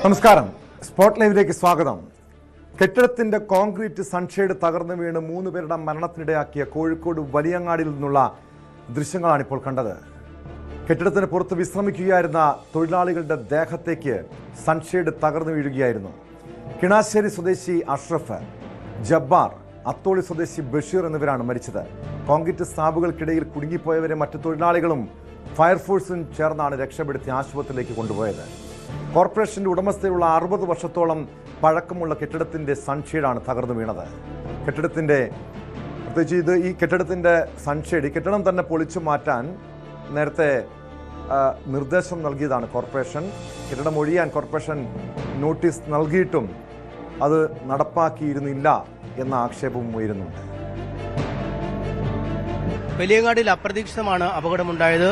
നമസ്കാരം, സ്പോട്ട് ലൈവിലേക്ക് സ്വാഗതം. കെട്ടിടത്തിന്റെ കോൺക്രീറ്റ് സൺഷെയ്ഡ് തകർന്നു വീണ് 3 പേരുടെ മരണത്തിനിടയാക്കിയ കോഴിക്കോട് വലിയങ്ങാടിയിൽ നിന്നുള്ള ദൃശ്യങ്ങളാണ് ഇപ്പോൾ കണ്ടത്. കെട്ടിടത്തിന് പുറത്ത് വിശ്രമിക്കുകയായിരുന്ന തൊഴിലാളികളുടെ ദേഹത്തേക്ക് സൺഷെയ്ഡ് തകർന്നു വീഴുകയായിരുന്നു. കിണാശ്ശേരി സ്വദേശി അഷ്റഫ്, ജബ്ബാർ, അത്തോളി സ്വദേശി ബഷീർ എന്നിവരാണ് മരിച്ചത്. കോൺക്രീറ്റ് സ്ലാബുകൾക്കിടയിൽ കുടുങ്ങിപ്പോയവരെ മറ്റു തൊഴിലാളികളും ഫയർഫോഴ്സും ചേർന്നാണ് രക്ഷപ്പെടുത്തി ആശുപത്രിയിലേക്ക് കൊണ്ടുപോയത്. കോർപ്പറേഷന്റെ ഉടമസ്ഥയിലുള്ള 60 വർഷത്തോളം പഴക്കമുള്ള കെട്ടിടത്തിന്റെ സൺഷെയ്ഡാണ് തകർന്നു വീണത്. പ്രത്യേകിച്ച് ഈ കെട്ടിടത്തിന്റെ സൺഷെയ്ഡ്, ഈ കെട്ടിടം തന്നെ പൊളിച്ചു മാറ്റാൻ നേരത്തെ നിർദ്ദേശം നൽകിയതാണ് കോർപ്പറേഷൻ. കെട്ടിടം ഒഴിയാൻ കോർപ്പറേഷൻ നോട്ടീസ് നൽകിയിട്ടും അത് നടപ്പാക്കിയിരുന്നില്ല എന്ന ആക്ഷേപവും ഉയരുന്നുണ്ട്. വലിയങ്ങാടിയിൽ അപ്രതീക്ഷിതമാണ് അപകടമുണ്ടായത്.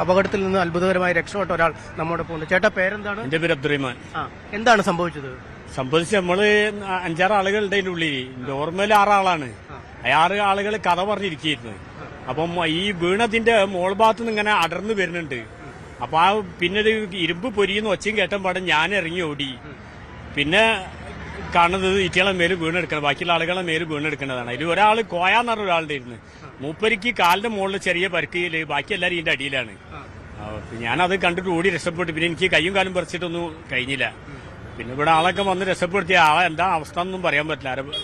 അപകടത്തിൽ നിന്ന് അത്ഭുതകരമായി രക്ഷപ്പെട്ട ഒരാൾ നമ്മുടെ പോകുന്നു. ചേട്ടാ, പേരെന്താണ്? എന്റെ പേര് അബ്ദുറഹ്മാൻ. എന്താണ് സംഭവിച്ചത്? നമ്മള് 5-6 ആളുകളുടെ ഉള്ളിൽ, നോർമൽ 6 ആളാണ്. 6 ആളുകൾ കഥ പറഞ്ഞിരിക്കുന്നു. അപ്പം ഈ വീണതിന്റെ മോൾ ഭാഗത്ത് നിന്ന് ഇങ്ങനെ അടർന്നു വരുന്നുണ്ട്. അപ്പൊ പിന്നെ ഇരുമ്പ് പൊരിയുന്ന ഒച്ചയും കേട്ട പാടം ഞാൻ ഇറങ്ങി ഓടി. പിന്നെ കാണുന്നത് ഇറ്റികളെ മേല് വീണെടുക്കണം, ബാക്കിയുള്ള ആളുകളെ മേല് വീണെടുക്കേണ്ടതാണ്. അതിൽ ഒരാൾ കോയാന്ന് പറഞ്ഞ ഒരാളുടെ ഇരുന്ന് മൂപ്പരിക്ക് കാലിന്റെ മുകളിൽ ചെറിയ പരിക്കില്, ബാക്കി എല്ലാവരും ഇതിന്റെ അടിയിലാണ്. ഞാനത് കണ്ടിട്ട് ഓടി രക്ഷപ്പെട്ടു. പിന്നെ എനിക്ക് കയ്യും കാലും പറിച്ചിട്ടൊന്നും കഴിഞ്ഞില്ല. പിന്നെ ഇവിടെ ആളൊക്കെ വന്ന് രക്ഷപ്പെടുത്തിയ ആളെ എന്താ അവസ്ഥ എന്നൊന്നും പറയാൻ പറ്റില്ല.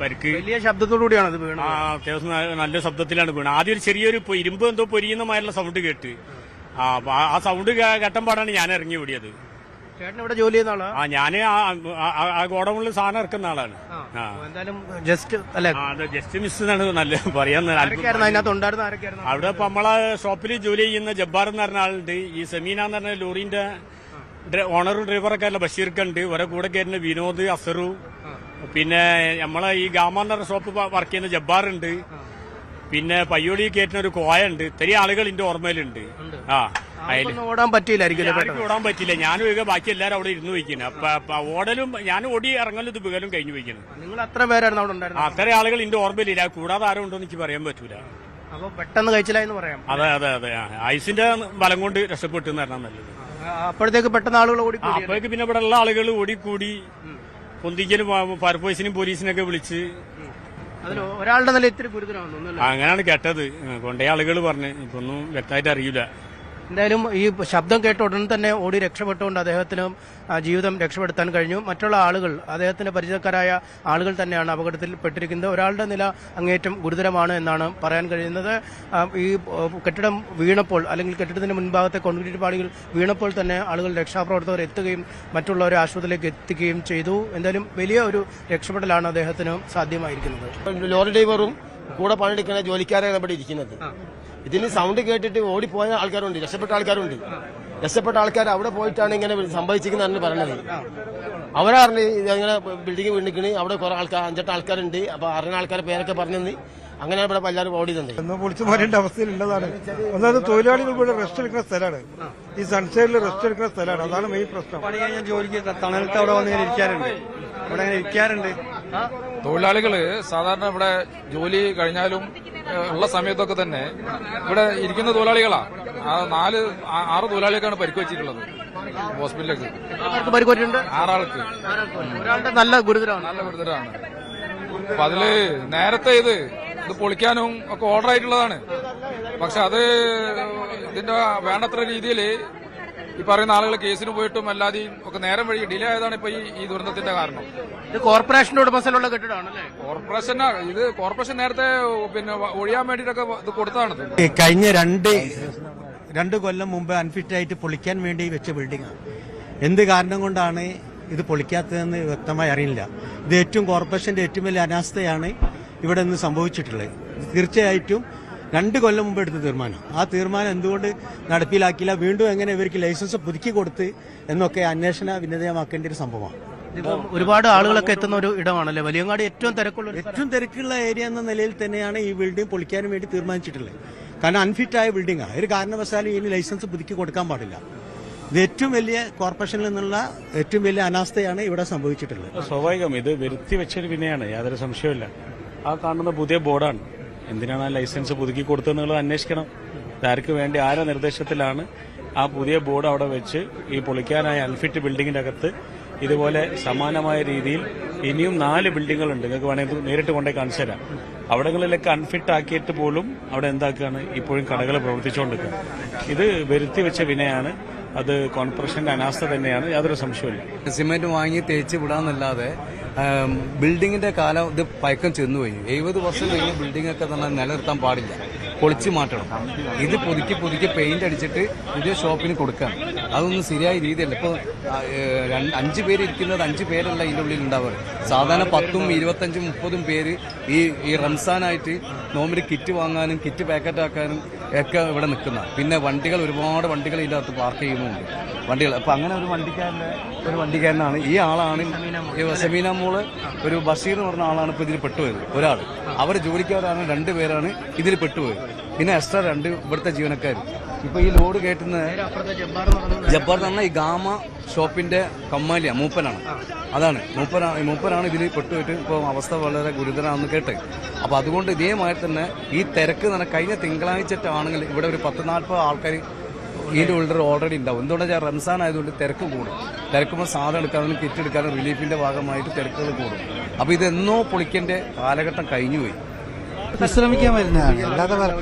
പരിക്ക് വലിയ ശബ്ദത്തോടുകൂടിയാണ് അത് വീണത്. അത്യാവശ്യം നല്ല ശബ്ദത്തിലാണ് വീണത്. ആദ്യം ഒരു ചെറിയൊരു ഇരുമ്പ് എന്തോ പൊരിയുന്നമായുള്ള സൗണ്ട് കേട്ട് ആ സൗണ്ട് കേട്ടമ്പാടാണ് ഞാൻ ഇറങ്ങി ഓടിയത്. ചേട്ടൻ ഇവിടെ ജോലി ചെയ്യുന്ന ആളാ? ഞാന് ആ ഗോഡൌണിൽ സാധനം ഇറക്കുന്ന ആളാണ്. എന്തായാലും ജസ്റ്റ് മിസ് എന്നാണ് നല്ല പറയാൻ. അവിടെ ഇപ്പൊ നമ്മളെ ഷോപ്പിൽ ജോലി ചെയ്യുന്ന ജബ്ബാർ എന്ന് പറഞ്ഞ ആളുണ്ട്. ഈ സെമീന എന്ന് പറഞ്ഞ ലോറിന്റെ ഓണറും ഡ്രൈവറൊക്കെ അല്ല ബഷീർക്കുണ്ട്. ഒരേ കൂടെ കയറുന്ന വിനോദ്, അസറു, പിന്നെ നമ്മളെ ഈ ഗാമ എന്ന് പറഞ്ഞ ഷോപ്പ് വർക്ക് ചെയ്യുന്ന ജബ്ബാറുണ്ട്. പിന്നെ പയ്യോളി കയറ്റുന്ന ഒരു കോയ ഉണ്ട്. ഇത്രയും ആളുകൾ എന്റെ ഓർമ്മയിലുണ്ട്. ഓടാൻ പറ്റിയില്ലായിരിക്കും. ഓടാൻ പറ്റില്ല. ഞാനും ബാക്കി എല്ലാവരും അവിടെ ഇരുന്ന് വയ്ക്കുന്നത്. അപ്പൊ ഓടലും ഞാൻ ഓടി ഇറങ്ങലും ഇത് ബിഗലും കഴിഞ്ഞു വയ്ക്കുന്നത്. നിങ്ങൾ അത്ര പേരായിരുന്നു അവിടെ ഉണ്ടായിരുന്നത്? അത്ര ആളുകൾ എന്റെ ഓർമ്മയിലില്ല. കൂടാതെ ആരും ഉണ്ടോ എന്ന് എനിക്ക് പറയാൻ പറ്റൂല. അപ്പൊ പെട്ടെന്ന് കഴിച്ചില്ലായെന്ന് പറയാം. അതെ ഐസിന്റെ ബലം കൊണ്ട് രക്ഷപ്പെട്ടു എന്ന് പറഞ്ഞാൽ നല്ലത്. അപ്പോഴത്തേക്ക് പെട്ടെന്ന് ആളുകൾ ഓടി, അപ്പോഴേക്ക് പിന്നെ ഇവിടെ ഉള്ള ആളുകൾ ഓടിക്കൂടി പൊന്തിക്കലും ഫയർഫോഴ്സിനും പോലീസിനൊക്കെ വിളിച്ച് അതിൽ ഒരാളുടെ നില ഇത്തിരി ഗുരുതരമാണെന്ന് അങ്ങനെയാണ് കേട്ടത്. കൊണ്ടേ ആളുകൾ പറഞ്ഞു. ഇപ്പൊന്നും വ്യക്തമായിട്ട് അറിയില്ല. എന്തായാലും ഈ ശബ്ദം കേട്ട ഉടൻ തന്നെ ഓടി രക്ഷപ്പെട്ടുകൊണ്ട് അദ്ദേഹത്തിന് ജീവിതം രക്ഷപ്പെടുത്താൻ കഴിഞ്ഞു. മറ്റുള്ള ആളുകൾ, അദ്ദേഹത്തിന്റെ പരിചയക്കാരായ ആളുകൾ തന്നെയാണ് അപകടത്തിൽ പെട്ടിരിക്കുന്നത്. ഒരാളുടെ നില അങ്ങേറ്റം ഗുരുതരമാണ് എന്നാണ് പറയാൻ കഴിയുന്നത്. ഈ കെട്ടിടം വീണപ്പോൾ, അല്ലെങ്കിൽ കെട്ടിടത്തിന്റെ മുൻഭാഗത്തെ കോൺക്രീറ്റ് പാളികൾ വീണപ്പോൾ തന്നെ ആളുകൾ, രക്ഷാപ്രവർത്തകർ എത്തുകയും മറ്റുള്ളവരെ ആശുപത്രിയിലേക്ക് എത്തിക്കുകയും ചെയ്തു. എന്തായാലും വലിയ ഒരു രക്ഷപ്പെടലാണ് അദ്ദേഹത്തിന് സാധ്യമായിരിക്കുന്നത്. ലോറി ഡ്രൈവറും കൂടെ പണിയെടുക്കുന്ന ജോലിക്കാരാണ് ഇവിടെ ഇരിക്കുന്നത്. ഇതിന് സൗണ്ട് കേട്ടിട്ട് ഓടിപ്പോയ ആൾക്കാരുണ്ട്, രക്ഷപ്പെട്ട ആൾക്കാരുണ്ട്. രക്ഷപ്പെട്ട ആൾക്കാർ അവിടെ പോയിട്ടാണ് ഇങ്ങനെ സംഭവിച്ചിരിക്കുന്നതാണ് പറഞ്ഞത്. അവരാറിന് ഇങ്ങനെ ബിൽഡിംഗ് വീണിക്കണ്. അവിടെ കുറെ ആൾക്കാർ, 5-8 ആൾക്കാരുണ്ട്. അപ്പൊ അറിയുന്ന ആൾക്കാരെ പേരൊക്കെ പറഞ്ഞെന്ന് അങ്ങനെയാണ് ഇവിടെ എല്ലാവരും ഓടിയതുണ്ട്. പൊളിച്ചു മാറേണ്ട അവസ്ഥയിലുള്ളതാണ്. ഒന്നാമത് തൊഴിലാളികൾ ഇവിടെ റെസ്റ്റ് എടുക്കുന്ന സ്ഥലമാണ്. ഈ സൺസൈഡിൽ റെസ്റ്റ് എടുക്കുന്ന സ്ഥലമാണ്. അതാണ് മെയിൻ പ്രശ്നം. ഞാൻ ജോലിക്ക് തണലത്ത് അവിടെ വന്ന് ഇരിക്കാറുണ്ട്. ഇവിടെ അങ്ങനെ ഇരിക്കാറുണ്ട്. തൊഴിലാളികള് സാധാരണ ഇവിടെ ജോലി കഴിഞ്ഞാലും ഉള്ള സമയത്തൊക്കെ തന്നെ ഇവിടെ ഇരിക്കുന്ന തൊഴിലാളികളാ. 4-6 തൊഴിലാളികൾക്കാണ് പരിക്ക് വെച്ചിട്ടുള്ളത് ഹോസ്പിറ്റലിലേക്ക്. 6 ആൾക്ക് നല്ല ഗുരുതരമാണ്. അപ്പൊ അതില് നേരത്തെ ഇത് പൊളിക്കാനും ഒക്കെ ഓർഡർ ആയിട്ടുള്ളതാണ്. പക്ഷെ അത് ഇതിന്റെ വേണ്ടത്ര രീതിയിൽ ഈ പറയുന്ന ആളുകൾ കേസിന് പോയിട്ടും അല്ലാതെയും ഒക്കെ നേരം വഴി ഡിലേ ആയതാണ് ഇപ്പൊ ഈ ദുരന്തത്തിന്റെ കാരണം. ഇത് കോർപ്പറേഷന്റെ ഉടമസ്ഥയിലുള്ള കെട്ടിടമാണല്ലേ? കോർപ്പറേഷൻ നേരത്തെ പിന്നെ ഒഴിയാൻ വേണ്ടിയിട്ടൊക്കെ ഇത് കൊടുത്തതാണ്. കഴിഞ്ഞ രണ്ട് കൊല്ലം മുമ്പ് അൺഫിറ്റായിട്ട് പൊളിക്കാൻ വേണ്ടി വെച്ച ബിൽഡിംഗാണ്. എന്ത് കാരണം കൊണ്ടാണ് ഇത് പൊളിക്കാത്തതെന്ന് വ്യക്തമായി അറിയില്ല. ഇത് കോർപ്പറേഷന്റെ ഏറ്റവും വലിയ അനാസ്ഥയാണ് ഇവിടെ നിന്ന് സംഭവിച്ചിട്ടുള്ളത്. തീർച്ചയായിട്ടും 2 കൊല്ലം മുമ്പ് എടുത്ത തീരുമാനം, ആ തീരുമാനം എന്തുകൊണ്ട് നടപ്പിലാക്കിയില്ല, വീണ്ടും എങ്ങനെ ഇവർക്ക് ലൈസൻസ് പുതുക്കി കൊടുത്ത് എന്നൊക്കെ അന്വേഷണ വിധേയമാക്കേണ്ട ഒരു സംഭവമാണ്. ഇതിപ്പം ഒരുപാട് ആളുകളൊക്കെ എത്തുന്ന ഒരു ഇടമാണല്ലേ വലിയങ്ങാടി ഏറ്റവും തിരക്കുള്ള ഒരു ഏറ്റവും തിരക്കുള്ള ഏരിയ എന്ന നിലയിൽ തന്നെയാണ് ഈ ബിൽഡിംഗ് പൊളിക്കാനും വേണ്ടി തീരുമാനിച്ചിട്ടുള്ളത്. കാരണം അൺഫിറ്റായ ബിൽഡിംഗാണ്. ഒരു കാരണവശാലും ഇതിന് ലൈസൻസ് പുതുക്കി കൊടുക്കാൻ പാടില്ല. ഇത് ഏറ്റവും വലിയ കോർപ്പറേഷനിൽ നിന്നുള്ള ഏറ്റവും വലിയ അനാസ്ഥയാണ് ഇവിടെ സംഭവിച്ചിട്ടുള്ളത്. സ്വാഭാവികം ഇത് വരുത്തി വെച്ചൊരു വിനയാണ്, യാതൊരു സംശയമില്ല. ആ കാണുന്ന പുതിയ ബോർഡാണ്. എന്തിനാണ് ആ ലൈസൻസ് പുതുക്കി കൊടുത്തതെന്നുള്ളത് അന്വേഷിക്കണം. ആർക്ക് വേണ്ടി ആരുടെ നിർദ്ദേശത്തിലാണ് ആ പുതിയ ബോർഡ് അവിടെ വെച്ച് ഈ പൊളിക്കാനായ അൺഫിറ്റ് ബിൽഡിങ്ങിന്റെ അകത്ത് ഇതുപോലെ സമാനമായ രീതിയിൽ ഇനിയും 4 ബിൽഡിങ്ങുകളുണ്ട്. നിങ്ങൾക്ക് വേണമെങ്കിൽ നേരിട്ട് കൊണ്ടേ കാണിച്ചു തരാം. അവിടങ്ങളിലൊക്കെ അൺഫിറ്റ് ആക്കിയിട്ട് പോലും അവിടെ എന്താക്കുകയാണ്, ഇപ്പോഴും കടകൾ പ്രവർത്തിച്ചുകൊണ്ടിരിക്കുക. ഇത് വരുത്തി വെച്ച വിനയാണ്. അത് കോർപ്പറേഷന്റെ അനാസ്ഥ തന്നെയാണ്, യാതൊരു സംശയമില്ല. സിമെന്റ് വാങ്ങി തേച്ച് വിടാന്നല്ലാതെ ബിൽഡിങ്ങിന്റെ കാലം ഇത് പയക്കം ചെന്നുപോയി. 70 വർഷം കഴിഞ്ഞ ബിൽഡിംഗ് ഒക്കെ തന്നെ നിലനിർത്താൻ പാടില്ല, പൊളിച്ചു മാറ്റണം. ഇത് പുതുക്കി പെയിന്റ് അടിച്ചിട്ട് പുതിയ ഷോപ്പിന് കൊടുക്കാം. അതൊന്നും ശരിയായ രീതിയല്ല. ഇപ്പോൾ 5 പേര് ഇരിക്കുന്നത് 5 പേരല്ല ഇതിന്റെ ഉള്ളിൽ ഉണ്ടാവുക. സാധാരണ 10, 25, 30 പേര് ഈ റംസാനായിട്ട് നോമ്പിന് കിറ്റ് വാങ്ങാനും കിറ്റ് പാക്കറ്റ് ആക്കാനും ഒക്കെ ഇവിടെ നിൽക്കുന്ന. പിന്നെ ഒരുപാട് വണ്ടികൾ ഇതിനകത്ത് പാർക്ക് ചെയ്യുന്നുണ്ട്. വണ്ടികൾ അപ്പൊ അങ്ങനെ ഒരു വണ്ടിക്കാരനാണ് ഈ ആളാണ്. സെമീന മോള് ഒരു ബഷീർ എന്ന് പറഞ്ഞ ആളാണ് ഇപ്പൊ ഇതിൽ പെട്ടുപോയത്. ഒരാൾ അവർ ജോലിക്കാരാണ്, 2 പേരാണ് ഇതിൽ പെട്ടുപോയത്. പിന്നെ എക്സ്ട്രാ 2 ഇവിടുത്തെ ജീവനക്കാർ. ഇപ്പൊ ഈ ലോഡ് കയറ്റുന്ന ജബ്ബാർ എന്ന് പറഞ്ഞാൽ ഈ ഗാമ ഷോപ്പിന്റെ കമ്മാലിയ മൂപ്പനാണ്. അതാണ് മൂപ്പനാണ് ഇതിൽ പെട്ടുപോയിട്ട് ഇപ്പോൾ അവസ്ഥ വളരെ ഗുരുതരമാണെന്ന് കേട്ട്. അപ്പൊ അതുകൊണ്ട് ഇതേമായി തന്നെ ഈ തിരക്ക് കഴിഞ്ഞ തിങ്കളാഴ്ചയാണെങ്കിൽ ഇവിടെ ഒരു 10-40 ആൾക്കാർ ഇതിന്റെ ഉള്ളിൽ ഓൾറെഡി ഉണ്ടാവും. എന്തുകൊണ്ടാ റംസാൻ ആയതുകൊണ്ട് തിരക്ക് കൂടും. തിരക്കുമ്പോൾ സാധനം എടുക്കാനും കിറ്റ് എടുക്കാനും റിലീഫിന്റെ ഭാഗമായിട്ട് തിരക്കുകൾ കൂടും. അപ്പൊ ഇതെന്നോ പൊളിക്കേണ്ട കാലഘട്ടം കഴിഞ്ഞുപോയി. വിശ്രമിക്കാൻ വരുന്നതാണ്. അല്ലാതെ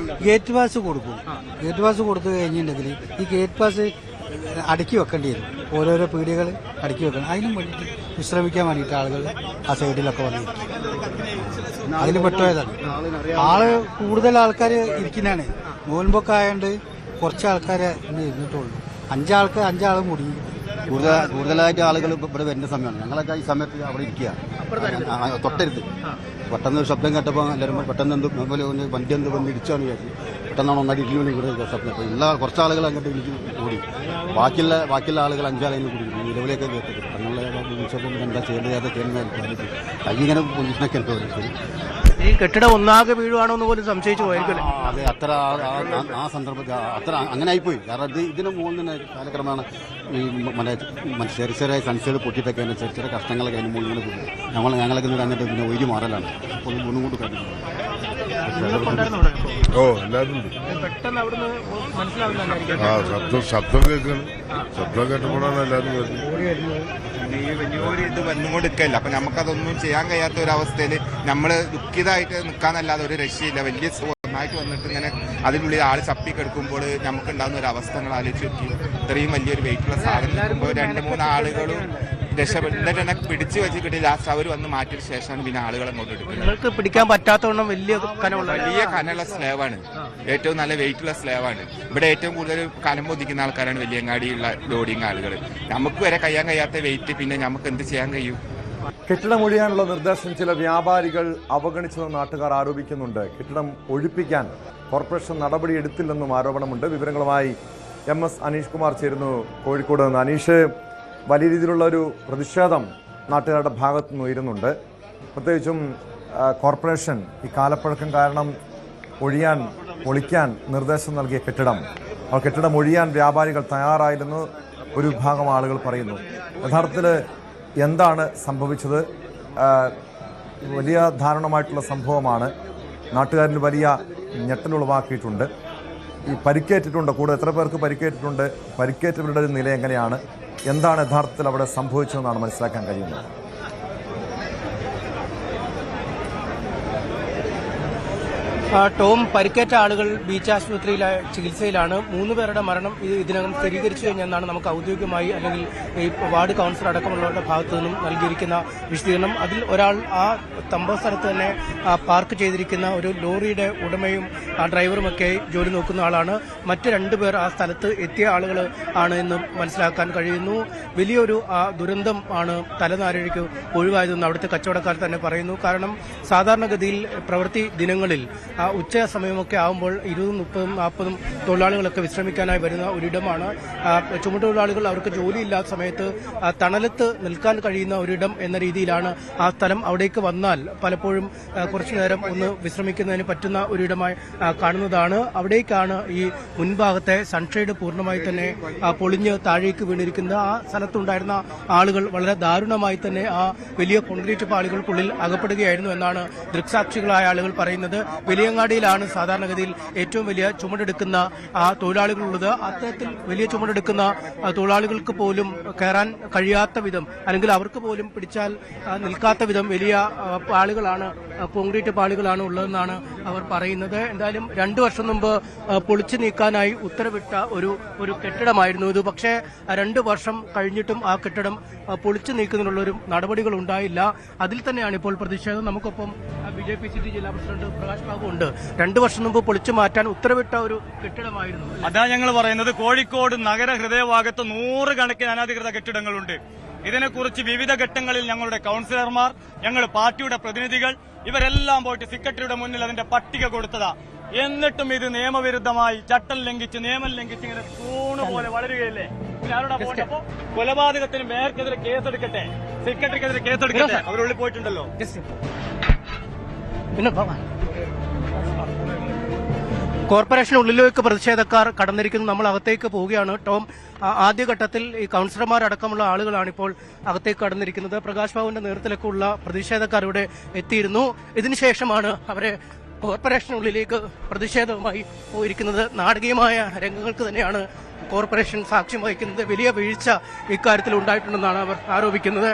ഗേറ്റ് പാസ് കൊടുക്കും. ഗേറ്റ് പാസ് കൊടുത്തു കഴിഞ്ഞിട്ടുണ്ടെങ്കിൽ ഈ ഗേറ്റ് പാസ് അടുക്കി വെക്കേണ്ടി വരും. ഓരോരോ പീടികകൾ അടുക്കി വെക്കണം. അതിനും വേണ്ടിയിട്ട് വിശ്രമിക്കാൻ വേണ്ടിയിട്ട് ആളുകൾ ആ സൈഡിലൊക്കെ വന്നിരിക്കും. അതിൽ പെട്ടുപോയതാണ്. കൂടുതൽ ആൾക്കാർ ഇരിക്കുന്നതാണ്. നോൻപൊക്കെ ആയതുകൊണ്ട് കുറച്ച് ആൾക്കാരെ ഇന്ന് ഇരുന്നിട്ടുള്ളൂ. 5 ആൾ മുടി. കൂടുതലായിട്ട് ആളുകൾ ഇവിടെ വരുന്ന സമയമാണ്. ഞങ്ങളൊക്കെ ഈ സമയത്ത് അവിടെ ഇരിക്കുക, തൊട്ടരുത്. പെട്ടെന്ന് ഒരു ശബ്ദം കേട്ടപ്പോൾ എല്ലാവരും പെട്ടെന്ന് വണ്ടി വന്ന് ഇടിച്ചാണ് വിചാരിച്ചു. പെട്ടെന്നാണ് ഒന്നാടി ഇടിഞ്ഞു ഇവിടെ ശബ്ദം. അപ്പോൾ ഉള്ള കുറച്ച് ആളുകൾ അങ്ങോട്ട് ഇടിച്ച് കൂടി. ബാക്കിയുള്ള ആളുകൾ 5 ആളതിന് കൂടി നിലവിലേക്ക് കേട്ടത്. പെട്ടെന്നുള്ള എന്താ ചെയ്യുന്നത് കൈ ഇങ്ങനെ പൊസിഷനൊക്കെ എന്തോ ശരി. ഈ കെട്ടിടം ഒന്നാകെ വീഴുവാണോ എന്ന് പോലും സംശയിച്ചു പോയിരിക്കും. അതെ, ആ സന്ദർഭത്തിൽ അങ്ങനെ ആയിപ്പോയി. കാരണം ഇതിന് മുകളിൽ തന്നെ കാലക്രമേണ ഈ ചെറിയ ചെറിയ സൺസൈഡ് പൊട്ടിയിട്ടൊക്കെ ചെറിയ കഷ്ടങ്ങളൊക്കെ അതിന് മുകളിൽ കൂടി ഞങ്ങളൊക്കെ അങ്ങോട്ട് പിന്നെ ഒഴിഞ്ഞു മാറലാണ്. അപ്പോൾ ഒന്നും കൊണ്ട് കഴിഞ്ഞു. ശബ്ദം കേൾക്കണം. ശബ്ദം കേട്ടപ്പോഴാണ് എല്ലാവരും ഈ വലിയൊരു ഇത് വന്നുകൊണ്ടിരിക്കല്ല. അപ്പൊ നമുക്കതൊന്നും ചെയ്യാൻ കഴിയാത്ത ഒരു അവസ്ഥയിൽ നമ്മൾ ദുഃഖിതമായിട്ട് നിൽക്കാന്നല്ലാതെ ഒരു രക്ഷയില്ല. വലിയ ഒന്നായിട്ട് വന്നിട്ട് ഇങ്ങനെ അതിനുള്ളിൽ ആള് ചപ്പിക്കെടുക്കുമ്പോൾ നമുക്ക് ഉണ്ടാകുന്ന ഒരു അവസ്ഥ നിങ്ങൾ ആലോചിച്ച് നോക്കി. ഇത്രയും വലിയൊരു വെയിറ്റുള്ള സാധനം നിൽക്കുമ്പോൾ 2-3 ആളുകളും രക്ഷപ്പെട്ടിട്ട് തന്നെ പിടിച്ചു വെച്ച് കിട്ടി. ലാസ്റ്റ് അവർ വന്ന് മാറ്റിയ ശേഷമാണ് പിന്നെ ആളുകളെ അങ്ങോട്ട് എടുക്കുന്നത്. നിങ്ങൾക്ക് പിടിക്കാൻ പറ്റാത്തവണ്ണം വലിയ കനമുള്ള സ്ലേവാണ്. ഏറ്റവും നല്ല വെയിറ്റുള്ള സ്ലേവാണ്. ഇവിടെ ഏറ്റവും കൂടുതൽ കനം പൊതിക്കുന്ന ആൾക്കാരാണ് വലിയങ്ങാടിയുള്ള ലോഡിങ് ആളുകൾ. നമുക്ക് വരെ കഴിയാൻ കഴിയാത്ത വെയിറ്റ് പിന്നെ നമുക്ക് എന്ത് ചെയ്യാൻ കഴിയും? കെട്ടിടം ഒഴിയാനുള്ള നിർദ്ദേശം ചില വ്യാപാരികൾ അവഗണിച്ചെന്ന് നാട്ടുകാർ ആരോപിക്കുന്നുണ്ട്. കെട്ടിടം ഒഴിപ്പിക്കാൻ കോർപ്പറേഷൻ നടപടിയെടുത്തില്ലെന്നും ആരോപണമുണ്ട്. വിവരങ്ങളുമായി MS അനീഷ് കുമാർ ചേരുന്നു കോഴിക്കോട് നിന്ന്. അനീഷ്, വലിയ രീതിയിലുള്ള ഒരു പ്രതിഷേധം നാട്ടുകാരുടെ ഭാഗത്തു നിന്ന് ഉയരുന്നുണ്ട്. പ്രത്യേകിച്ചും കോർപ്പറേഷൻ ഈ കാലപ്പഴക്കം കാരണം പൊളിക്കാൻ നിർദ്ദേശം നൽകിയ കെട്ടിടം ഒഴിയാൻ വ്യാപാരികൾ തയ്യാറായില്ലെന്ന് ഒരു വിഭാഗം ആളുകൾ പറയുന്നു. യഥാർത്ഥത്തിൽ എന്താണ് സംഭവിച്ചത്? വലിയ ദാരുണമായിട്ടുള്ള സംഭവമാണ്. നാട്ടുകാരിൽ വലിയ ഞെട്ടലുളവാക്കിയിട്ടുണ്ട്. ഈ പരിക്കേറ്റിട്ടുണ്ട്, കൂടെ എത്ര പേർക്ക് പരിക്കേറ്റിട്ടുണ്ട്? പരിക്കേറ്റവരുടെ ഒരു നില എങ്ങനെയാണ്? എന്താണ് യഥാർത്ഥത്തിൽ അവിടെ സംഭവിച്ചതെന്നാണ് മനസ്സിലാക്കാൻ കഴിയുന്നത്? ടോം, പരിക്കേറ്റ ആളുകൾ ബീച്ച് ആശുപത്രിയിലെ ചികിത്സയിലാണ്. 3 പേരുടെ മരണം ഇതിനകം സ്ഥിരീകരിച്ചു കഴിഞ്ഞെന്നാണ് നമുക്ക് ഔദ്യോഗികമായി അല്ലെങ്കിൽ ഈ വാർഡ് കൗൺസിലർ അടക്കമുള്ളവരുടെ ഭാഗത്തു നിന്നും നൽകിയിരിക്കുന്ന വിശദീകരണം. അതിൽ ഒരാൾ ആ സംഭവ സ്ഥലത്ത് തന്നെ പാർക്ക് ചെയ്തിരിക്കുന്ന ഒരു ലോറിയുടെ ഉടമയും ആ ഡ്രൈവറുമൊക്കെ ജോലി നോക്കുന്ന ആളാണ്. മറ്റ് 2 പേർ ആ സ്ഥലത്ത് എത്തിയ ആളുകൾ ആണ് എന്ന് മനസ്സിലാക്കാൻ കഴിയുന്നു. വലിയൊരു ദുരന്തം ആണ് തലനാരിഴയ്ക്ക് ഒഴിവായതെന്ന് അവിടുത്തെ കച്ചവടക്കാർ തന്നെ പറയുന്നു. കാരണം സാധാരണഗതിയിൽ പ്രവൃത്തി ദിനങ്ങളിൽ ഉച്ച സമയമൊക്കെ ആകുമ്പോൾ 20, 30, 40 തൊഴിലാളികളൊക്കെ വിശ്രമിക്കാനായി വരുന്ന ഒരിടമാണ്. ചുമട്ടുതൊഴിലാളികൾ അവർക്ക് ജോലിയില്ലാത്ത സമയത്ത് തണലത്ത് നിൽക്കാൻ കഴിയുന്ന ഒരിടം എന്ന രീതിയിലാണ് ആ സ്ഥലം. അവിടേക്ക് വന്നാൽ പലപ്പോഴും കുറച്ചു നേരം ഒന്ന് വിശ്രമിക്കുന്നതിന് പറ്റുന്ന ഒരിടമായി കാണുന്നതാണ്. അവിടേക്കാണ് ഈ മുൻഭാഗത്തെ സൺഷെയ്ഡ് പൂർണ്ണമായി തന്നെ പൊളിഞ്ഞ് താഴേക്ക് വീണിരിക്കുന്നത്. ആ സ്ഥലത്തുണ്ടായിരുന്ന ആളുകൾ വളരെ ദാരുണമായി തന്നെ ആ വലിയ കോൺക്രീറ്റ് പാളികൾക്കുള്ളിൽ അകപ്പെടുകയായിരുന്നു എന്നാണ് ദൃക്സാക്ഷികളായ ആളുകൾ പറയുന്നത്. വലിയങ്ങാടിയിലാണ് സാധാരണഗതിയിൽ ഏറ്റവും വലിയ ചുമടെടുക്കുന്ന തൊഴിലാളികളുള്ളത്. അത്തരത്തിൽ വലിയ ചുമടെടുക്കുന്ന തൊഴിലാളികൾക്ക് പോലും കയറാൻ കഴിയാത്ത വിധം, അല്ലെങ്കിൽ അവർക്ക് പോലും പിടിച്ചാൽ നിൽക്കാത്ത വിധം വലിയ പാളികളാണ്, കോൺക്രീറ്റ് പാളികളാണ് ഉള്ളതെന്നാണ് അവർ പറയുന്നത്. എന്തായാലും 2 വർഷം മുമ്പ് പൊളിച്ചു നീക്കാനായി ഉത്തരവിട്ട ഒരു കെട്ടിടമായിരുന്നു ഇത്. പക്ഷേ 2 വർഷം കഴിഞ്ഞിട്ടും ആ കെട്ടിടം പൊളിച്ചു നീക്കുന്നതിനുള്ളൊരു നടപടികൾ ഉണ്ടായില്ല. അതിൽ തന്നെയാണ് ഇപ്പോൾ പ്രതിഷേധം. നമുക്കൊപ്പം BJP ജില്ലാ പ്രസിഡന്റ് പ്രകാശ് ബാബു ഉണ്ട്. 2 വർഷം മുമ്പ് പൊളിച്ചു മാറ്റാൻ ഉത്തരവിട്ട ഒരു കെട്ടിടമായിരുന്നു. അതാ ഞങ്ങൾ പറയുന്നത്. കോഴിക്കോട് നഗര ഹൃദയഭാഗത്ത് 100 കണക്കിന് അനധികൃത കെട്ടിടങ്ങളുണ്ട്. ഇതിനെക്കുറിച്ച് വിവിധ ഘട്ടങ്ങളിൽ ഞങ്ങളുടെ കൌൺസിലർമാർ, ഞങ്ങൾ പാർട്ടിയുടെ പ്രതിനിധികൾ ഇവരെല്ലാം പോയിട്ട് സെക്രട്ടറിയുടെ മുന്നിൽ അതിന്റെ പട്ടിക കൊടുത്തതാ. എന്നിട്ടും ഇത് നിയമവിരുദ്ധമായി ചട്ടം ലംഘിച്ച് നിയമം ലംഘിച്ച് ഇങ്ങനെ തൂണ് പോലെ വളരുകയല്ലേ. ആരോടാ പോട്ടപ്പോ കൊലപാതകത്തിന് മേയർക്കെതിരെ കേസെടുക്കട്ടെ, സെക്രട്ടറിക്കെതിരെ കേസെടുക്കട്ടെ. അവരുള്ളിൽ പോയിട്ടുണ്ടല്ലോ. കോർപ്പറേഷനുള്ളിലേക്ക് പ്രതിഷേധക്കാർ കടന്നിരിക്കുന്നു. നമ്മൾ അകത്തേക്ക് പോവുകയാണ്. ടോം, ആദ്യഘട്ടത്തിൽ ഈ കൌൺസിലർമാരടക്കമുള്ള ആളുകളാണ് ഇപ്പോൾ അകത്തേക്ക് കടന്നിരിക്കുന്നത്. പ്രകാശ് ബാബുവിന്റെ നേതൃത്വത്തിലേക്കുള്ള പ്രതിഷേധക്കാർ ഇവിടെ എത്തിയിരുന്നു. ഇതിനുശേഷമാണ് അവരെ കോർപ്പറേഷനുള്ളിലേക്ക് പ്രതിഷേധവുമായി പോയിരിക്കുന്നത്. നാടകീയമായ രംഗങ്ങൾക്ക് തന്നെയാണ് കോർപ്പറേഷൻ സാക്ഷ്യം വഹിക്കുന്നത്. വലിയ വീഴ്ച ഇക്കാര്യത്തിൽ ഉണ്ടായിട്ടുണ്ടെന്നാണ് അവർ ആരോപിക്കുന്നത്.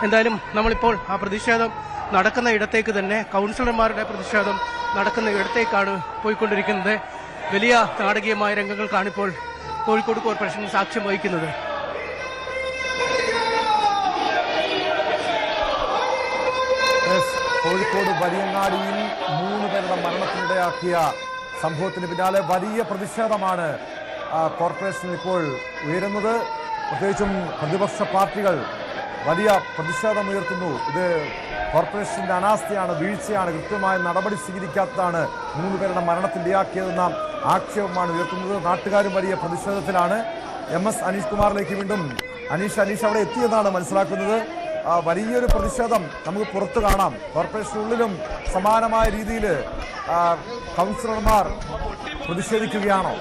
എന്തായാലും നമ്മളിപ്പോൾ ആ പ്രതിഷേധം നടക്കുന്ന ഇടത്തേക്ക് തന്നെ, കൌൺസിലർമാരുടെ പ്രതിഷേധം നടക്കുന്ന ഇടത്തേക്കാണ് പോയിക്കൊണ്ടിരിക്കുന്നത്. വലിയ നാടകീയമായ രംഗങ്ങൾക്കാണിപ്പോൾ കോഴിക്കോട് കോർപ്പറേഷൻ സാക്ഷ്യം വഹിക്കുന്നത്. കോഴിക്കോട് വലിയങ്ങാടിയിൽ 3 പേരുടെ മരണത്തിനിടയാക്കിയ സംഭവത്തിന് പിന്നാലെ വലിയ പ്രതിഷേധമാണ് കോർപ്പറേഷനിൽ ഇപ്പോൾ ഉയരുന്നത്. പ്രത്യേകിച്ചും പ്രതിപക്ഷ പാർട്ടികൾ വലിയ പ്രതിഷേധമുയർത്തുന്നു. ഇത് കോർപ്പറേഷന്റെ അനാസ്ഥയാണ്, വീഴ്ചയാണ്, കൃത്യമായ നടപടി സ്വീകരിക്കാത്തതാണ് 3 പേരുടെ മരണത്തിനിടയാക്കിയതെന്ന ആക്ഷേപമാണ് ഉയർത്തുന്നത്. നാട്ടുകാരും വലിയ പ്രതിഷേധത്തിലാണ്. MS അനീഷ് കുമാറിലേക്ക് വീണ്ടും. അനീഷ് അവിടെ എത്തിയെന്നാണ് മനസ്സിലാക്കുന്നത്. വലിയൊരു പ്രതിഷേധം നമുക്ക് പുറത്തു കാണാം. കോർപ്പറേഷനുള്ളിലും സമാനമായ രീതിയിൽ കൗൺസിലർമാർ പ്രതിഷേധിക്കുകയാണോ?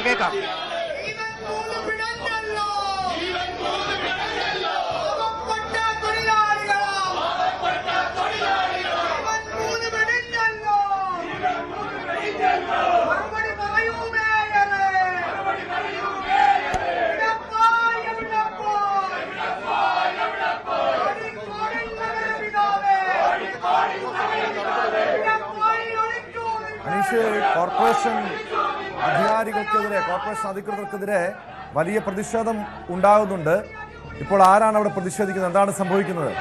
കേൾക്കാം. അനീഷ്, കോർപ്പറേഷൻ അധികാരികൾക്കെതിരെ, കോർപ്പറേഷൻ അധികൃതർക്കെതിരെ വലിയ പ്രതിഷേധം ഉണ്ടാകുന്നുണ്ട്. ഇപ്പോൾ ആരാണ് അവിടെ പ്രതിഷേധിക്കുന്നത്? എന്താണ് സംഭവിക്കുന്നത്?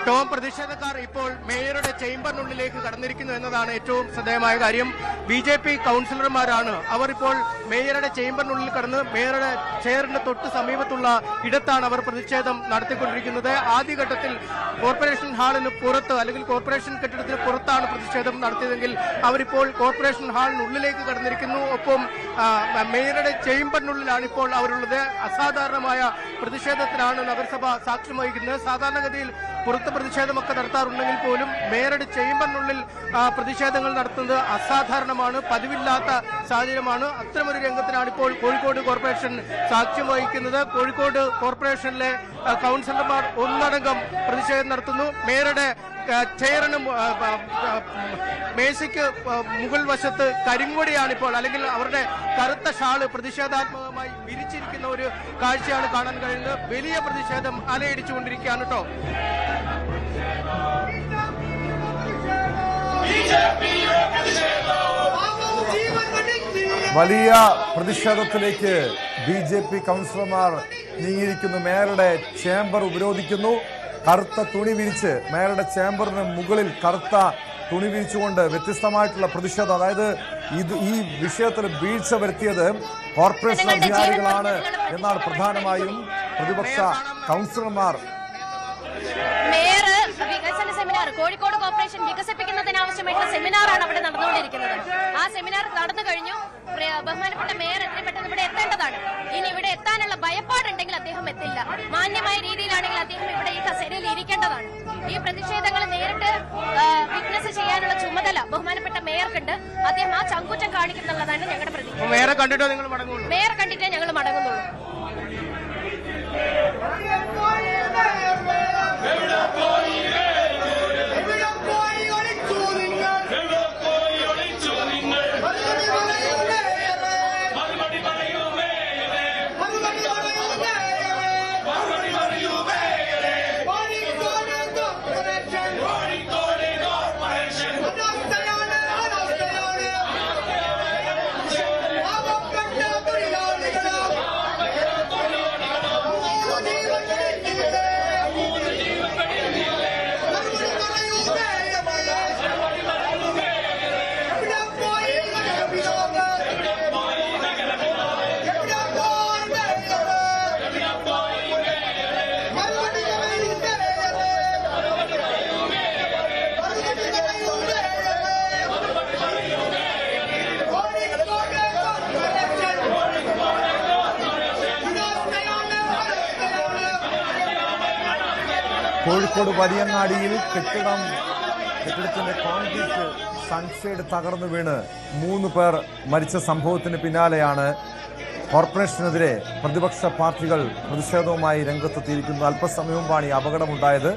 ടോം, പ്രതിഷേധക്കാർ ഇപ്പോൾ മേയറുടെ ചേംബറിനുള്ളിലേക്ക് കടന്നിരിക്കുന്നു എന്നതാണ് ഏറ്റവും ശ്രദ്ധേയമായ കാര്യം. BJP കൗൺസിലർമാരാണ്. അവർ ഇപ്പോൾ മേയറുടെ ചേംബറിനുള്ളിൽ കടന്ന് മേയറുടെ ചെയറിന് തൊട്ട് സമീപത്തുള്ള ഇടത്താണ് അവർ പ്രതിഷേധം നടത്തിക്കൊണ്ടിരിക്കുന്നത്. ആദ്യഘട്ടത്തിൽ കോർപ്പറേഷൻ ഹാളിന് പുറത്ത് അല്ലെങ്കിൽ കോർപ്പറേഷൻ കെട്ടിടത്തിന് പുറത്താണ് പ്രതിഷേധം നടത്തിയതെങ്കിൽ അവരിപ്പോൾ കോർപ്പറേഷൻ ഹാളിനുള്ളിലേക്ക് കടന്നിരിക്കുന്നു. ഒപ്പം മേയറുടെ ചേംബറിനുള്ളിലാണ് ഇപ്പോൾ അവരുള്ളത്. അസാധാരണമായ പ്രതിഷേധത്തിനാണ് നഗരസഭ സാക്ഷ്യം വഹിക്കുന്നത്. സാധാരണഗതിയിൽ പുറത്ത് പ്രതിഷേധമൊക്കെ നടത്താറുണ്ടെങ്കിൽ പോലും മേയറുടെ ചേംബറിനുള്ളിൽ പ്രതിഷേധങ്ങൾ നടത്തുന്നത് അസാധാരണമാണ്, പതിവില്ലാത്ത സാഹചര്യമാണ്. അത്തരമൊരു രംഗത്തിനാണ് ഇപ്പോൾ കോഴിക്കോട് കോർപ്പറേഷൻ സാക്ഷ്യം വഹിക്കുന്നത്. കോഴിക്കോട് കോർപ്പറേഷനിലെ കൗൺസിലർമാർ ഒന്നടങ്കം പ്രതിഷേധം നടത്തുന്നു. മേയറുടെ ചെയറിനും മേശയ്ക്ക് മുകൾ വശത്ത് കരിങ്കൊടിയാണ് ഇപ്പോൾ, അല്ലെങ്കിൽ അവരുടെ കറുത്ത ഷാള് പ്രതിഷേധാത്മകമായി വിരിച്ചിരിക്കുന്ന ഒരു കാഴ്ചയാണ് കാണാൻ കഴിയുന്നത്. വലിയ പ്രതിഷേധം അലയടിച്ചുകൊണ്ടിരിക്കുകയാണ് കേട്ടോ. വലിയ പ്രതിഷേധത്തിലേക്ക് BJP കൗൺസിലർമാർ നീങ്ങിയിരിക്കുന്നു. മേയറുടെ ചേംബർ ഉപരോധിക്കുന്നു. കറുത്ത തുണി വിരിച്ച് മേയറുടെ ചേംബറിന് മുകളിൽ കറുത്ത തുണി വിരിച്ചുകൊണ്ട് വ്യത്യസ്തമായിട്ടുള്ള പ്രതിഷേധം. അതായത് ഈ വിഷയത്തിൽ വീഴ്ച വരുത്തിയത് കോർപ്പറേഷൻ അധികാരികളാണ് എന്നാണ് പ്രധാനമായും പ്രതിപക്ഷ കൗൺസിലർമാർ. മേയർ വികസന സെമിനാർ, കോഴിക്കോട് കോർപ്പറേഷൻ വികസിപ്പിക്കുന്നതിനാവശ്യമായിട്ടുള്ള സെമിനാറാണ് അവിടെ നടന്നുകൊണ്ടിരിക്കുന്നത്. ആ സെമിനാർ നടന്നു കഴിഞ്ഞു. ബഹുമാനപ്പെട്ട മേയർ എത്രയും പെട്ടെന്ന് ഇവിടെ എത്തേണ്ടതാണ്. ഇനി ഇവിടെ എത്താനുള്ള ഭയപ്പാടുണ്ടെങ്കിൽ അദ്ദേഹം എത്തില്ല. മാന്യമായ രീതിയിലാണെങ്കിൽ അദ്ദേഹം ഇവിടെ ഈ കസേരയിൽ ഇരിക്കേണ്ടതാണ്. ഈ പ്രതിഷേധങ്ങൾ നേരിട്ട് വിറ്റ്നസ് ചെയ്യാനുള്ള ചുമതല ബഹുമാനപ്പെട്ട മേയർക്കുണ്ട്. അദ്ദേഹം ആ ചങ്കൂറ്റം കാണിക്കുന്നുള്ളതാണ് ഞങ്ങളുടെ പ്രതീക്ഷ. മേയറെ കണ്ടിട്ടോ നിങ്ങൾ മടങ്ങുള്ളൂ? മേയറെ കണ്ടിട്ടേ ഞങ്ങൾ മടങ്ങുന്നുള്ളൂ. കോഴിക്കോട് വലിയങ്ങാടിയിൽ കെട്ടിടത്തിന്റെ കോൺക്രീറ്റ് സൺഷെയ്ഡ് തകർന്നു വീണ് 3 പേർ മരിച്ച സംഭവത്തിന് പിന്നാലെയാണ് കോർപ്പറേഷനെതിരെ പ്രതിപക്ഷ പാർട്ടികൾ പ്രതിഷേധവുമായി രംഗത്തെത്തിയിരിക്കുന്നത്. അല്പസമയം മുമ്പാണ് ഈ അപകടമുണ്ടായത്.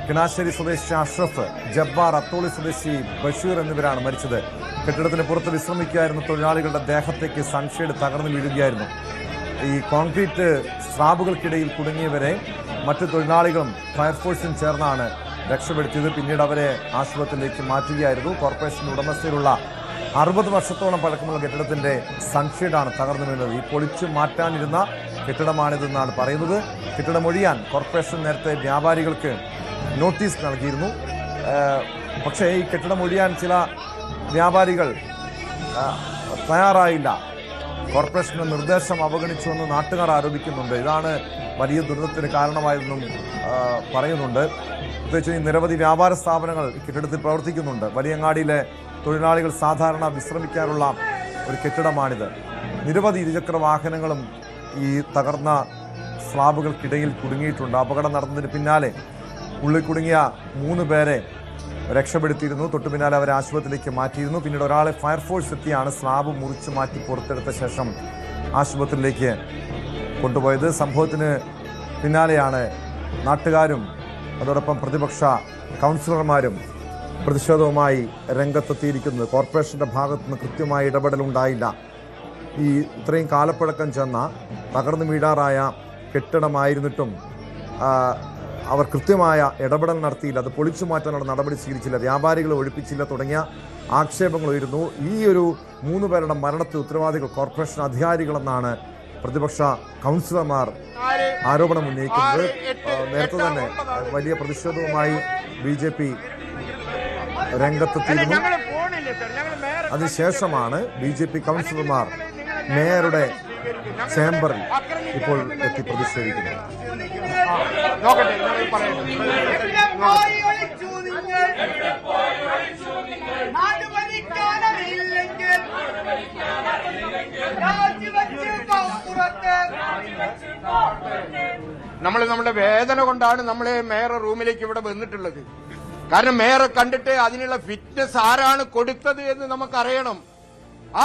കിണാശ്ശേരി സ്വദേശി അഷ്റഫ്, ജബ്ബാർ, അത്തോളി സ്വദേശി ബഷീർ എന്നിവരാണ് മരിച്ചത്. കെട്ടിടത്തിന് പുറത്ത് വിശ്രമിക്കുകയായിരുന്ന തൊഴിലാളികളുടെ ദേഹത്തേക്ക് സൺഷെയ്ഡ് തകർന്നു വീഴുകയായിരുന്നു. ഈ കോൺക്രീറ്റ് സ്ലാബുകൾക്കിടയിൽ കുടുങ്ങിയവരെ മറ്റു തൊഴിലാളികളും ഫയർഫോഴ്സും ചേർന്നാണ് രക്ഷപ്പെടുത്തിയത്. പിന്നീട് അവരെ ആശുപത്രിയിലേക്ക് മാറ്റുകയായിരുന്നു. കോർപ്പറേഷൻ ഉടമസ്ഥയിലുള്ള 60 വർഷത്തോളം പഴക്കമുള്ള കെട്ടിടത്തിന്റെ സൺഷെയ്ഡാണ് തകർന്നു വീണത്. ഈ പൊളിച്ചു മാറ്റാനിരുന്ന കെട്ടിടമാണിതെന്നാണ് പറയുന്നത്. കെട്ടിടം ഒഴിയാൻ കോർപ്പറേഷൻ നേരത്തെ വ്യാപാരികൾക്ക് നോട്ടീസ് നൽകിയിരുന്നു. പക്ഷേ ഈ കെട്ടിടം ഒഴിയാൻ ചില വ്യാപാരികൾ തയ്യാറായില്ല. കോർപ്പറേഷന്റെ നിർദ്ദേശം അവഗണിച്ചുവെന്ന് നാട്ടുകാർ ആരോപിക്കുന്നുണ്ട്. ഇതാണ് വലിയ ദുരന്തത്തിന് കാരണമായതെന്നും പറയുന്നുണ്ട്. പ്രത്യേകിച്ച് ഈ നിരവധി വ്യാപാര സ്ഥാപനങ്ങൾ ഈ കെട്ടിടത്തിൽ പ്രവർത്തിക്കുന്നുണ്ട്. വലിയങ്ങാടിയിലെ തൊഴിലാളികൾ സാധാരണ വിശ്രമിക്കാറുള്ള ഒരു കെട്ടിടമാണിത്. നിരവധി ഇരുചക്ര വാഹനങ്ങളും ഈ തകർന്ന സ്ലാബുകൾക്കിടയിൽ കുടുങ്ങിയിട്ടുണ്ട്. അപകടം നടന്നതിന് പിന്നാലെ ഉള്ളിൽ കുടുങ്ങിയ 3 പേരെ രക്ഷപ്പെടുത്തിയിരുന്നു. തൊട്ടു പിന്നാലെ അവരെ ആശുപത്രിയിലേക്ക് മാറ്റിയിരുന്നു. പിന്നീട് ഒരാളെ ഫയർഫോഴ്സ് എത്തിയാണ് സ്ലാബ് മുറിച്ച് മാറ്റി പുറത്തെടുത്ത ശേഷം ആശുപത്രിയിലേക്ക് കൊണ്ടുപോയത്. സംഭവത്തിന് പിന്നാലെയാണ് നാട്ടുകാരും അതോടൊപ്പം പ്രതിപക്ഷ കൗൺസിലർമാരും പ്രതിഷേധവുമായി രംഗത്തെത്തിയിരിക്കുന്നത്. കോർപ്പറേഷന്റെ ഭാഗത്തുനിന്ന് കൃത്യമായ ഇടപെടലുണ്ടായില്ല. ഈ ഇത്രയും കാലപ്പഴക്കം ചെന്ന തകർന്നു വീഴാറായ കെട്ടിടമായിരുന്നിട്ടും അവർ കൃത്യമായ ഇടപെടൽ നടത്തിയില്ല. അത് പൊളിച്ചു മാറ്റാനുള്ള നടപടി സ്വീകരിച്ചില്ല. വ്യാപാരികളെ ഒഴിപ്പിച്ചില്ല. തുടങ്ങിയ ആക്ഷേപങ്ങൾ ഉയരുന്നു. ഈ ഒരു 3 പേരുടെ മരണത്തിന് ഉത്തരവാദികൾ കോർപ്പറേഷൻ അധികാരികളെന്നാണ് പ്രതിപക്ഷ കൗൺസിലർമാർ ആരോപണം ഉന്നയിക്കുന്നത്. നേരത്തെ തന്നെ വലിയ പ്രതിഷേധവുമായി BJP രംഗത്തെത്തിയിരുന്നു. അതിനുശേഷമാണ് BJP കൗൺസിലർമാർ മേയറുടെ ചേംബറിൽ ഇപ്പോൾ എത്തി പ്രതിഷേധിക്കുന്നത്. നമ്മൾ നമ്മുടെ വേദന കൊണ്ടാണ് നമ്മൾ മേയർ റൂമിലേക്ക് ഇവിടെ വന്നിട്ടുള്ളത്. കാരണം മേയറെ കണ്ടിട്ട് അതിനുള്ള ഫിറ്റ്നസ് ആരാണ് കൊടുത്തത് എന്ന് നമുക്കറിയണം.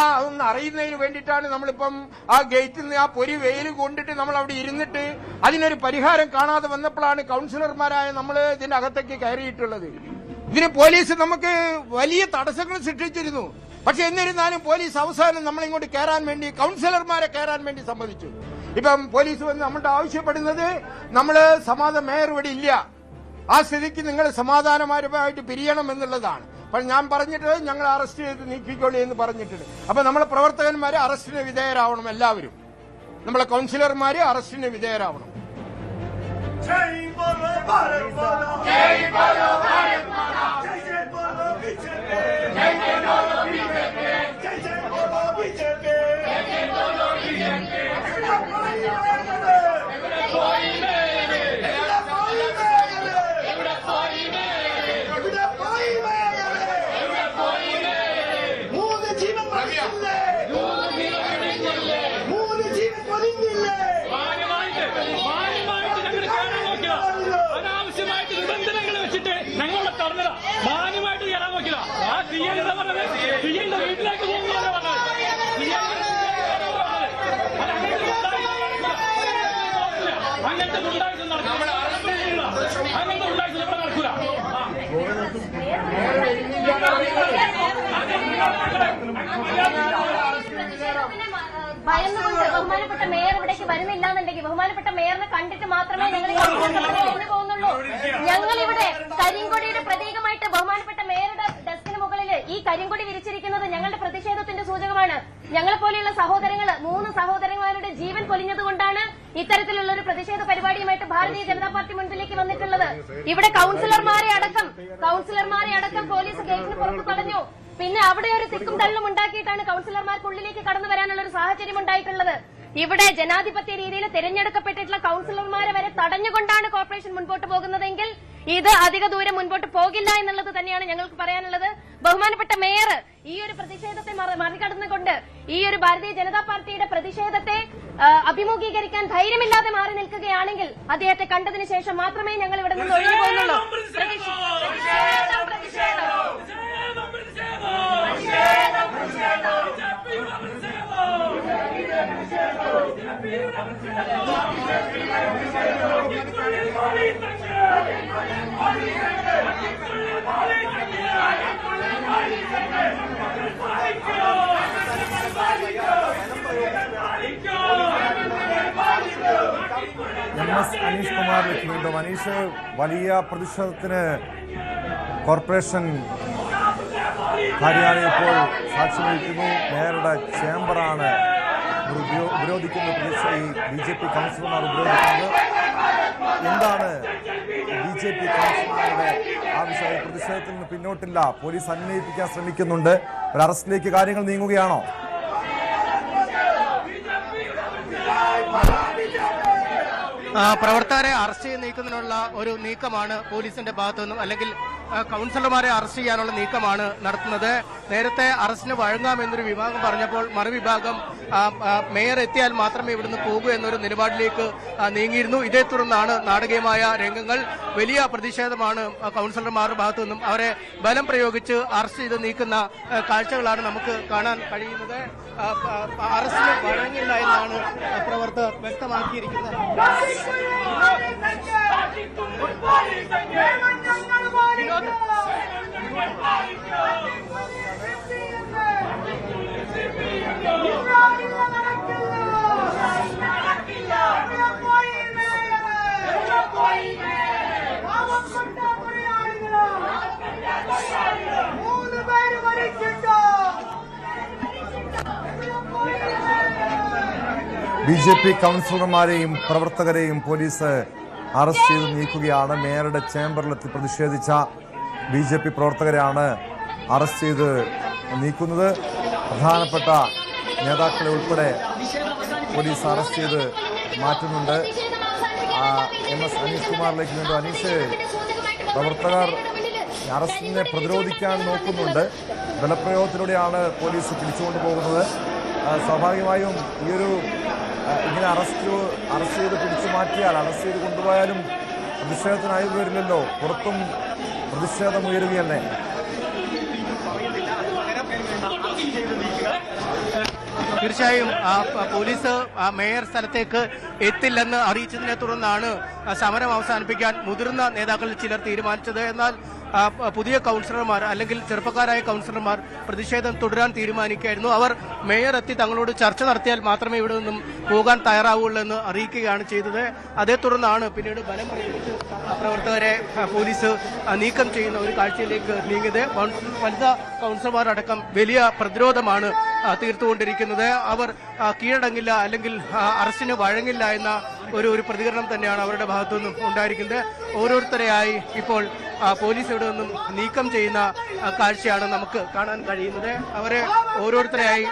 അതൊന്ന് അറിയുന്നതിന് വേണ്ടിയിട്ടാണ് നമ്മളിപ്പം ആ ഗേറ്റിൽ നിന്ന് ആ പൊരി വെയിൽ കൊണ്ടിട്ട് നമ്മൾ അവിടെ ഇരുന്നിട്ട് അതിനൊരു പരിഹാരം കാണാതെ വന്നപ്പോഴാണ് കൗൺസിലർമാരായ നമ്മൾ ഇതിന്റെ അകത്തേക്ക് കയറിയിട്ടുള്ളത്. ഇതിന് പോലീസ് നമുക്ക് വലിയ തടസ്സങ്ങൾ സൃഷ്ടിച്ചിരുന്നു. പക്ഷെ എന്നിരുന്നാലും പോലീസ് അവസാനം നമ്മളിങ്ങോട്ട് കയറാൻ വേണ്ടി, കൗൺസിലർമാരെ കയറാൻ വേണ്ടി സമ്മതിച്ചു. ഇപ്പം പോലീസ് വന്ന് നമ്മളുടെ ആവശ്യപ്പെടുന്നത് മേയർ ഇവിടെ ഇല്ല, ആ സ്ഥിതിക്ക് നിങ്ങൾ സമാധാനപരമായിട്ട് പിരിയണം എന്നുള്ളതാണ്. അപ്പോൾ ഞാൻ പറഞ്ഞിട്ട് ഞങ്ങൾ അറസ്റ്റ് ചെയ്ത് നീക്കിക്കോളി എന്ന് പറഞ്ഞിട്ടുണ്ട്. അപ്പൊ നമ്മളെ പ്രവർത്തകന്മാരെ അറസ്റ്റിന് വിധേയരാവണം. എല്ലാവരും നമ്മളെ കൗൺസിലർമാര് അറസ്റ്റിന് വിധേയരാവണം. ഭയന്നുകൊണ്ട് ബഹുമാനപ്പെട്ട മേയർ ഇവിടേക്ക് വരുന്നില്ല എന്നുണ്ടെങ്കിൽ ബഹുമാനപ്പെട്ട മേയറിനെ കണ്ടിട്ട് മാത്രമേ ഞങ്ങൾ പോകുന്നുള്ളൂ. ഞങ്ങളിവിടെ കരിങ്കൊടിയുടെ പ്രതീകമായിട്ട് ബഹുമാനപ്പെട്ട മേയറുടെ ഡെസ്കിന് മുകളിൽ ഈ കരിങ്കൊടി വിരിച്ചിരിക്കുന്നത് ഞങ്ങളുടെ പ്രതിഷേധത്തിന്റെ സൂചകമാണ്. ഞങ്ങളെ പോലെയുള്ള സഹോദരങ്ങള് 3 സഹോദരന്മാരുടെ ജീവൻ പൊലിഞ്ഞതുകൊണ്ടാണ് ഇത്തരത്തിലുള്ള ഒരു പ്രതിഷേധ പരിപാടിയുമായിട്ട് ഭാരതീയ ജനതാ പാർട്ടി മുൻപിലേക്ക് വന്നിട്ടുള്ളത്. ഇവിടെ കൗൺസിലർമാരെ അടക്കം പോലീസ് ഗേറ്റിന് പുറത്ത് തടഞ്ഞു. പിന്നെ അവിടെ ഒരു തിക്കും തള്ളും ഉണ്ടാക്കിയിട്ടാണ് കൗൺസിലർമാർക്കുള്ളിലേക്ക് കടന്നു വരാനുള്ള ഒരു സാഹചര്യം ഉണ്ടായിട്ടുള്ളത്. ഇവിടെ ജനാധിപത്യ രീതിയിൽ തിരഞ്ഞെടുക്കപ്പെട്ടിട്ടുള്ള കൗൺസിലർമാരെ വരെ തടഞ്ഞുകൊണ്ടാണ് കോർപ്പറേഷൻ മുൻപോട്ട് പോകുന്നതെങ്കിൽ ഇത് അധിക ദൂരം മുൻപോട്ട് പോകില്ല എന്നുള്ളത് തന്നെയാണ് ഞങ്ങൾക്ക് പറയാനുള്ളത്. ബഹുമാനപ്പെട്ട മേയർ ഈ ഒരു പ്രതിഷേധത്തെ മറികടന്നുകൊണ്ട് ഈ ഒരു ഭാരതീയ ജനതാ പാർട്ടിയുടെ പ്രതിഷേധത്തെ അഭിമുഖീകരിക്കാൻ ധൈര്യമില്ലാതെ മാറി നിൽക്കുകയാണെങ്കിൽ അദ്ദേഹത്തെ കണ്ടതിന് ശേഷം മാത്രമേ ഞങ്ങൾ ഇവിടെ നിന്ന് ഒഴിഞ്ഞു പോകുന്നുള്ളൂ. അനീഷ് കുമാറിലേക്ക് വീണ്ടും. അനീഷ്, വലിയ പ്രതിഷേധത്തിന് കോർപ്പറേഷൻ കാര്യാലയം ഇപ്പോൾ സാക്ഷ്യം വഹിക്കുന്നു. മേയറുടെ ചേംബറാണ് ഉപരോധിക്കുന്നത്. BJP കൗൺസിലർമാർ ഉപരോധിക്കുന്നത്. എന്താണ് BJP കൗൺസിലർമാരുടെ ആവശ്യം? പ്രതിഷേധത്തിൽ നിന്ന് പിന്നോട്ടില്ല, പോലീസ് അന്വയിപ്പിക്കാൻ ശ്രമിക്കുന്നുണ്ട്. ഒരു അറസ്റ്റിലേക്ക് കാര്യങ്ങൾ നീങ്ങുകയാണോ? പ്രവർത്തകരെ അറസ്റ്റ് ചെയ്ത് നീക്കുന്നതിനുള്ള ഒരു നീക്കമാണ് പോലീസിന്റെ ഭാഗത്തുനിന്നും, അല്ലെങ്കിൽ കൗൺസിലർമാരെ അറസ്റ്റ് ചെയ്യാനുള്ള നീക്കമാണ് നടത്തുന്നത്. നേരത്തെ അറസ്റ്റിന് വഴങ്ങാമെന്നൊരു വിഭാഗം പറഞ്ഞപ്പോൾ മറുവിഭാഗം മേയർ എത്തിയാൽ മാത്രമേ ഇവിടുന്ന് പോകൂ എന്നൊരു നിലപാടിലേക്ക് നീങ്ങിയിരുന്നു. ഇതേ തുടർന്നാണ് നാടകീയമായ രംഗങ്ങൾ. വലിയ പ്രതിഷേധമാണ് കൗൺസിലർമാരുടെ ഭാഗത്തുനിന്നും. അവരെ ബലം പ്രയോഗിച്ച് അറസ്റ്റ് ചെയ്ത് നീക്കുന്ന കാഴ്ചകളാണ് നമുക്ക് കാണാൻ കഴിയുന്നത്. അറസ്റ്റിന് വഴങ്ങില്ല എന്നാണ് പ്രവർത്തകർ വ്യക്തമാക്കിയിരിക്കുന്നത്. മൂന്ന് പേര് BJP കൗൺസിലർമാരെയും പ്രവർത്തകരെയും പോലീസ് അറസ്റ്റ് ചെയ്ത് നീക്കുകയാണ്. മേയറുടെ ചേംബറിലെത്തി പ്രതിഷേധിച്ച BJP പ്രവർത്തകരെയാണ് അറസ്റ്റ് ചെയ്ത് നീക്കുന്നത്. പ്രധാനപ്പെട്ട നേതാക്കളെ ഉൾപ്പെടെ പോലീസ് അറസ്റ്റ് ചെയ്ത് മാറ്റുന്നുണ്ട്. MS അനീഷ് കുമാറിലേക്ക് വീണ്ടും. അനീഷ്, പ്രവർത്തകർ അറസ്റ്റിനെ പ്രതിരോധിക്കാൻ നോക്കുന്നുണ്ട്. ബലപ്രയോഗത്തിലൂടെയാണ് പോലീസ് പിടിച്ചുകൊണ്ടു പോകുന്നത്. സ്വാഭാവികമായും ഇങ്ങനെ അറസ്റ്റ് ചെയ്ത് പിടിച്ചു മാറ്റിയാൽ, അറസ്റ്റ് ചെയ്ത് കൊണ്ടുപോയാലും പ്രതിഷേധത്തിനായി വരില്ലല്ലോ. പുറത്തും പ്രതിഷേധം ഉയരുകയല്ലേ? തീർച്ചയായും പോലീസ് മേയർ സ്ഥലത്തേക്ക് എത്തില്ലെന്ന് അറിയിച്ചതിനെ തുടർന്നാണ് സമരം അവസാനിപ്പിക്കാൻ മുതിർന്ന നേതാക്കളിൽ ചിലർ തീരുമാനിച്ചത്. എന്നാൽ പുതിയ കൗൺസിലർമാർ അല്ലെങ്കിൽ ചെറുപ്പക്കാരായ കൗൺസിലർമാർ പ്രതിഷേധം തുടരാൻ തീരുമാനിക്കുകയായിരുന്നു. അവർ മേയർ എത്തി തങ്ങളോട് ചർച്ച നടത്തിയാൽ മാത്രമേ ഇവിടെ നിന്നും പോകാൻ തയ്യാറാവുള്ളൂ എന്ന് അറിയിക്കുകയാണ് ചെയ്തത്. അതേ തുടർന്നാണ് പിന്നീട് ബലം പ്രയോഗിച്ച് പ്രവർത്തകരെ പോലീസ് നീക്കം ചെയ്യുന്ന ഒരു കാഴ്ചയിലേക്ക് നീങ്ങിയത്. വനിതാ കൗൺസിലർമാർ അടക്കം വലിയ പ്രതിരോധമാണ് തീർത്തുകൊണ്ടിരിക്കുന്നത്. അവർ കീഴടങ്ങില്ല അല്ലെങ്കിൽ അറസ്റ്റിന് വഴങ്ങില്ല എന്ന ഒരു പ്രതികരണം തന്നെയാണ് അവരുടെ ഭാഗത്തുനിന്നും ഉണ്ടായിരിക്കുന്നത്. ഓരോരുത്തരെയായി ഇപ്പോൾ പോലീസ് ഇവിടെ നിന്നും നീക്കം ചെയ്യുന്ന കാഴ്ചയാണ് നമുക്ക് കാണാൻ കഴിയുന്നത്. അവരെ ഓരോരുത്തരെയായി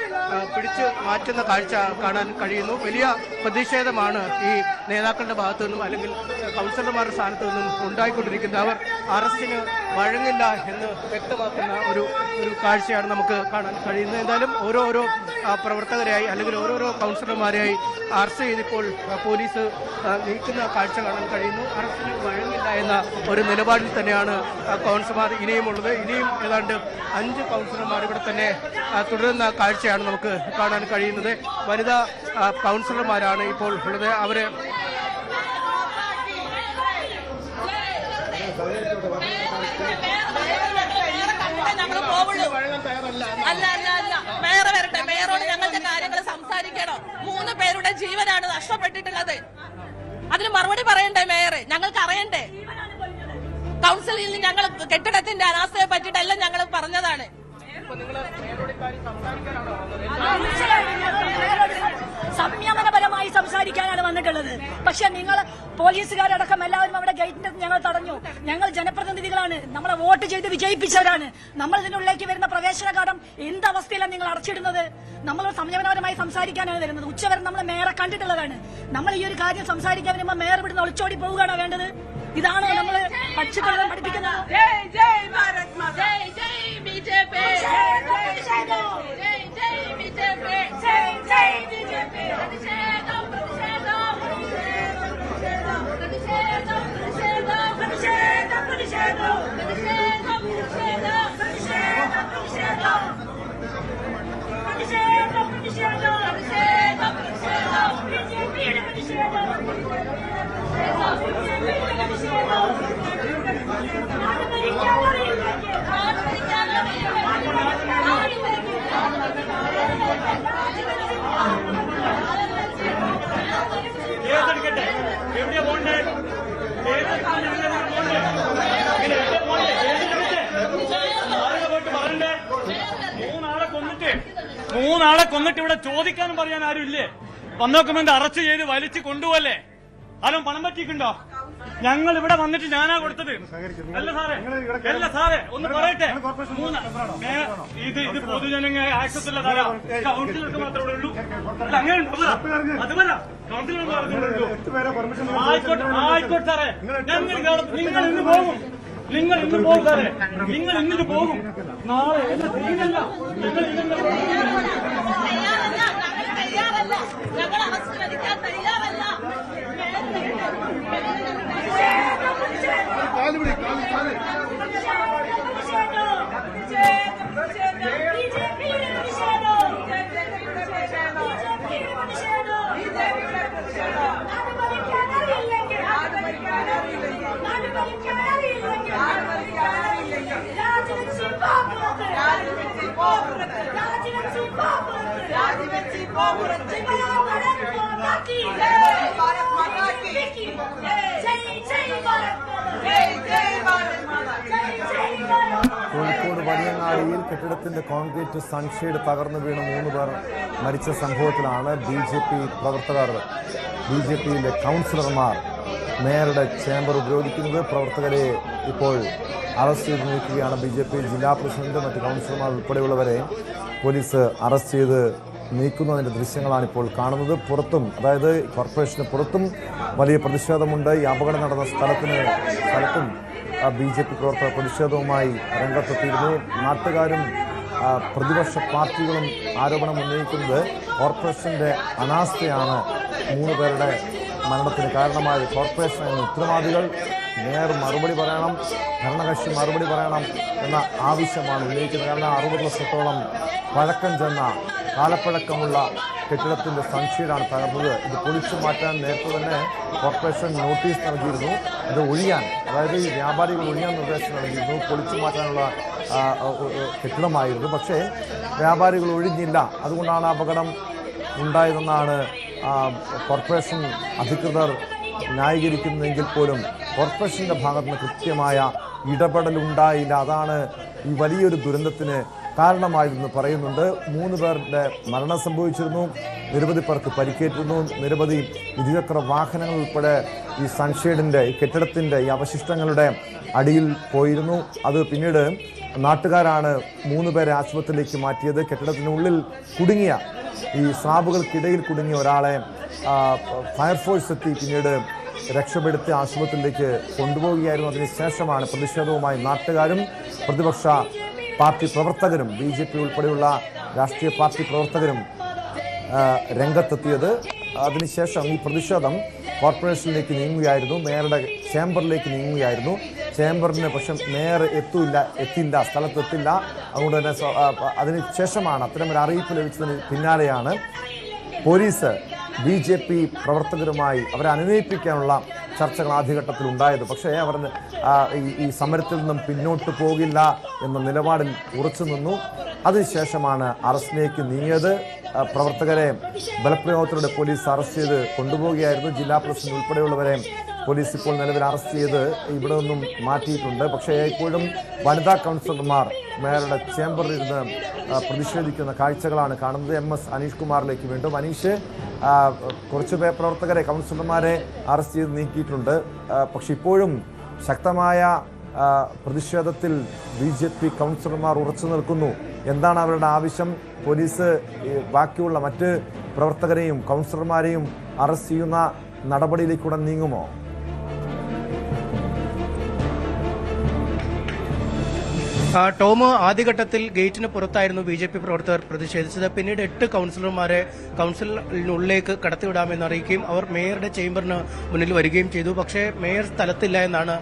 പിടിച്ചു മാറ്റുന്ന കാഴ്ച കാണാൻ കഴിയുന്നു. വലിയ പ്രതിഷേധമാണ് ഈ നേതാക്കളുടെ ഭാഗത്തു നിന്നും അല്ലെങ്കിൽ കൗൺസിലർമാരുടെ സ്ഥാനത്തു നിന്നും ഉണ്ടായിക്കൊണ്ടിരിക്കുന്നത്. അവർ അറസ്റ്റിന് വഴങ്ങില്ല എന്ന് വ്യക്തമാക്കുന്ന ഒരു കാഴ്ചയാണ് നമുക്ക് കാണാൻ കഴിയുന്നത്. എന്തായാലും ഓരോ പ്രവർത്തകരെയായി അല്ലെങ്കിൽ ഓരോരോ കൗൺസിലർമാരെയായി അറസ്റ്റ് ചെയ്തിപ്പോൾ പോലീസ് നീക്കുന്ന കാഴ്ച കാണാൻ കഴിയുന്നു. അറസ്റ്റിന് വഴങ്ങില്ല എന്ന ഒരു നിലപാടിൽ തന്നെയാണ് കൗൺസിലർമാർ ഇനിയുമുള്ളത്. ഇനിയും ഏതാണ്ട് 5 കൗൺസിലർമാർ ഇവിടെ തന്നെ തുടരുന്ന കാഴ്ചയാണ് നമുക്ക് കാണാൻ കഴിയുന്നത്. വനിതാ കൗൺസിലർമാരാണ് ഇപ്പോൾ ഉള്ളത്. അവര് അല്ല മേയർ വരട്ടെ, മേയറോട് ഞങ്ങൾക്ക് കാര്യങ്ങൾ സംസാരിക്കണം. 3 പേരുടെ ജീവനാണ് നഷ്ടപ്പെട്ടിട്ടുള്ളത്. അതിന് മറുപടി പറയണ്ടേ മേയർ? ഞങ്ങൾക്ക് അറിയണ്ടേ? കൗൺസിലിൽ ഞങ്ങൾ കെട്ടിടത്തിന്റെ അനാസ്ഥയെ പറ്റിയിട്ടെല്ലാം ഞങ്ങൾ പറഞ്ഞതാണ്. സംയമനപരമായി സംസാരിക്കാനാണ് വന്നിട്ടുള്ളത്. പക്ഷെ നിങ്ങൾ പോലീസുകാരടക്കം എല്ലാവരും അവിടെ ഗേറ്റിന്റെ ഞങ്ങൾ തടഞ്ഞു. ഞങ്ങൾ ജനപ്രതിനിധികളാണ്, നമ്മളെ വോട്ട് ചെയ്ത് വിജയിപ്പിച്ചവരാണ്. നമ്മൾ ഇതിനുള്ളിലേക്ക് വരുന്ന പ്രവേശന കാർഡും എന്തവസ്ഥയിലാണ് നിങ്ങൾ അടച്ചിടുന്നത്? നമ്മൾ സംയമനപരമായി സംസാരിക്കാനാണ് വരുന്നത്. ഉച്ചവരെ നമ്മൾ മേയറെ കണ്ടിട്ടുള്ളതാണ്. നമ്മൾ ഈ ഒരു കാര്യം സംസാരിക്കാൻ വരുമ്പോൾ മേയർ ഇവിടുന്ന് ഒളിച്ചോടി പോവുകയാണോ വേണ്ടത്? ഇതാണോ നമ്മൾ പഠിച്ചിട്ടുള്ളത് പഠിപ്പിക്കുന്നത്? എവിടെയാ പോണ്ടേ? മൂന്നാളെ കൊന്നിട്ട് ഇവിടെ ചോദിക്കാനും പറയാൻ ആരും ഇല്ലേ? വന്നോക്കുമ്പോ അറസ്റ്റ് ചെയ്ത് വലിച്ചു കൊണ്ടുപോകല്ലേ? ആരും പണം പറ്റിയിട്ടുണ്ടോ? ഞങ്ങൾ ഇവിടെ വന്നിട്ട് ഞാനാ കൊടുത്തത്. അല്ല സാറേ ഒന്ന് പറയട്ടെ. ഇത് പൊതുജനങ്ങൾ ആക്സസ് ഉള്ള തരാം. കൗൺസിലർക്ക് മാത്രമേ ഉള്ളൂ. അല്ല അങ്ങനെ അത് പറ. കൗൺസിലർക്ക് മാത്രമേ ഉള്ളൂ. ആയിക്കോട്ടെ സാറേ. നിങ്ങൾ ഇന്ന് പോകും. നിങ്ങൾ ഇന്ന് പോകും സാറേ. നിങ്ങൾ ഇന്നിട്ട് പോകും. നാളെ തീരല്ല. നിങ്ങൾ ഞങ്ങൾ അറസ്റ്റ് വരിക്കാൻ തയ്യാറല്ല. जय जय भारत माता, जय जय भारत माता, കെട്ടിടത്തിന്റെ കോൺക്രീറ്റ് സൺഷെയ്ഡ് തകർന്നു വീണ് 3 പേർ മരിച്ച സംഭവത്തിലാണ് BJPയിലെ കൗൺസിലർമാർ മേയറുടെ ചേംബർ ഉപയോഗിക്കുന്നത്. പ്രവർത്തകരെ ഇപ്പോൾ അറസ്റ്റ് ചെയ്ത് നീക്കുകയാണ്. BJP ജില്ലാ പ്രസിഡന്റ്, മറ്റ് കൗൺസിലർമാർ ഉൾപ്പെടെയുള്ളവരെ പോലീസ് അറസ്റ്റ് ചെയ്ത് നീക്കുന്നതിൻ്റെ ദൃശ്യങ്ങളാണ് ഇപ്പോൾ കാണുന്നത്. പുറത്തും, അതായത് കോർപ്പറേഷന് പുറത്തും വലിയ പ്രതിഷേധമുണ്ട്. ഈ അപകടം നടന്ന സ്ഥലത്തും BJP പ്രവർത്തകർ പ്രതിഷേധവുമായി രംഗത്തെത്തിയിരുന്നു. നാട്ടുകാരും പ്രതിപക്ഷ പാർട്ടികളും ആരോപണം ഉന്നയിക്കുന്നത് കോർപ്പറേഷന്റെ അനാസ്ഥയാണ് 3 പേരുടെ മരണത്തിന് കാരണമായത്. കോർപ്പറേഷനാണ് ഉത്തരവാദികൾ, മേയർ മറുപടി പറയണം, ഭരണകക്ഷി മറുപടി പറയണം എന്ന ആവശ്യമാണ് ഉന്നയിക്കുന്നത്. കാരണം 60 വർഷത്തോളം പഴക്കം ചെന്ന കാലപ്പഴക്കമുള്ള കെട്ടിടത്തിന്റെ സൺഷെയ്ഡാണ് തകർന്നത്. ഇത് പൊളിച്ചു മാറ്റാൻ നേരത്തെ തന്നെ കോർപ്പറേഷൻ നോട്ടീസ് നൽകിയിരുന്നു. ഇത് ഒഴിയാൻ, അതായത് ഈ വ്യാപാരികൾ ഒഴിയാൻ നിർദ്ദേശം നൽകിയിരുന്നു. പൊളിച്ചു മാറ്റാനുള്ള കെട്ടിടമായിരുന്നു. പക്ഷേ വ്യാപാരികൾ ഒഴിഞ്ഞില്ല. അതുകൊണ്ടാണ് അപകടം ഉണ്ടായതെന്നാണ് കോർപ്പറേഷൻ അധികൃതർ ന്യായീകരിക്കുന്നതെങ്കിൽ പോലും കോർപ്പറേഷന്റെ ഭാഗത്ത് നിന്ന് കൃത്യമായ ഇടപെടലുണ്ടായില്ല. അതാണ് ഈ വലിയൊരു ദുരന്തത്തിന് കാരണമായിരുന്നു പറയുന്നുണ്ട്. 3 പേരുടെ മരണം സംഭവിച്ചിരുന്നു, നിരവധി പേർക്ക് പരിക്കേറ്റിരുന്നു, നിരവധി ഇരുചക്ര വാഹനങ്ങൾ ഉൾപ്പെടെ ഈ സൺഷെയ്ഡിന്റെ, ഈ കെട്ടിടത്തിന്റെ ഈ അവശിഷ്ടങ്ങളുടെ അടിയിൽ പോയിരുന്നു. അത് പിന്നീട് നാട്ടുകാരാണ് 3 പേരെ ആശുപത്രിയിലേക്ക് മാറ്റിയത്. കെട്ടിടത്തിനുള്ളിൽ കുടുങ്ങിയ, ഈ സ്ലാബുകൾക്കിടയിൽ കുടുങ്ങിയ ഒരാളെ ഫയർഫോഴ്സ് എത്തി പിന്നീട് രക്ഷപ്പെടുത്തി ആശുപത്രിയിലേക്ക് കൊണ്ടുപോവുകയായിരുന്നു. അതിനുശേഷമാണ് പ്രതിഷേധവുമായി നാട്ടുകാരും പ്രതിപക്ഷ പാർട്ടി പ്രവർത്തകരും BJP ഉൾപ്പെടെയുള്ള രാഷ്ട്രീയ പാർട്ടി പ്രവർത്തകരും രംഗത്തെത്തിയത്. അതിനുശേഷം ഈ പ്രതിഷേധം കോർപ്പറേഷനിലേക്ക് നീങ്ങുകയായിരുന്നു, മേയറുടെ ചേംബറിലേക്ക് നീങ്ങുകയായിരുന്നു. ചേംബറിന് പക്ഷെ മേയർ എത്തില്ല, സ്ഥലത്തെത്തില്ല. അതുകൊണ്ട് തന്നെ അതിനുശേഷമാണ്, അത്തരമൊരു അറിയിപ്പ് ലഭിച്ചതിന് പിന്നാലെയാണ് പോലീസ് BJP പ്രവർത്തകരുമായി അവരെ അനുനയിപ്പിക്കാനുള്ള ചർച്ചകൾ ആദ്യഘട്ടത്തിൽ ഉണ്ടായത്. പക്ഷേ അവർ ഈ സമരത്തിൽ നിന്നും പിന്നോട്ട് പോകില്ല എന്ന നിലപാടിൽ ഉറച്ചു നിന്നു. അതിനുശേഷമാണ് അറസ്റ്റിലേക്ക് നീങ്ങിയത്. പ്രവർത്തകരെ ബലപ്രയോഗത്തിലൂടെ പോലീസ് അറസ്റ്റ് ചെയ്ത് കൊണ്ടുപോവുകയായിരുന്നു. ജില്ലാ പ്രസിഡന്റ് ഉൾപ്പെടെയുള്ളവരെ പോലീസ് ഇപ്പോൾ നിലവിൽ അറസ്റ്റ് ചെയ്ത് ഇവിടെ നിന്നും മാറ്റിയിട്ടുണ്ട്. പക്ഷേ ഇപ്പോഴും വനിതാ കൗൺസിലർമാർ മേയറുടെ ചേംബറിൽ ഇരുന്ന് പ്രതിഷേധിക്കുന്ന കാഴ്ചകളാണ് കാണുന്നത്. MS അനീഷ് കുമാറിലേക്ക് വീണ്ടും. അനീഷ്, കുറച്ച് പ്രവർത്തകരെ, കൗൺസിലർമാരെ അറസ്റ്റ് ചെയ്ത് നീക്കിയിട്ടുണ്ട്. പക്ഷെ ഇപ്പോഴും ശക്തമായ പ്രതിഷേധത്തിൽ BJP കൗൺസിലർമാർ ഉറച്ചു നിൽക്കുന്നു. എന്താണ് അവരുടെ ആവശ്യം? പോലീസ് ബാക്കിയുള്ള മറ്റ് പ്രവർത്തകരെയും കൗൺസിലർമാരെയും അറസ്റ്റ് ചെയ്യുന്ന നടപടിയിലേക്കൂടെ നീങ്ങുമോ? ടോം, ആദ്യഘട്ടത്തിൽ ഗേറ്റിന് പുറത്തായിരുന്നു BJP പ്രവർത്തകർ പ്രതിഷേധിച്ചത്. പിന്നീട് 8 കൗൺസിലർമാരെ കൗൺസിലിനുള്ളിലേക്ക് കടത്തിവിടാമെന്ന് അറിയിക്കുകയും അവർ മേയറുടെ ചേംബറിന് മുന്നിൽ വരികയും ചെയ്തു. പക്ഷേ മേയർ സ്ഥലത്തില്ല എന്നാണ്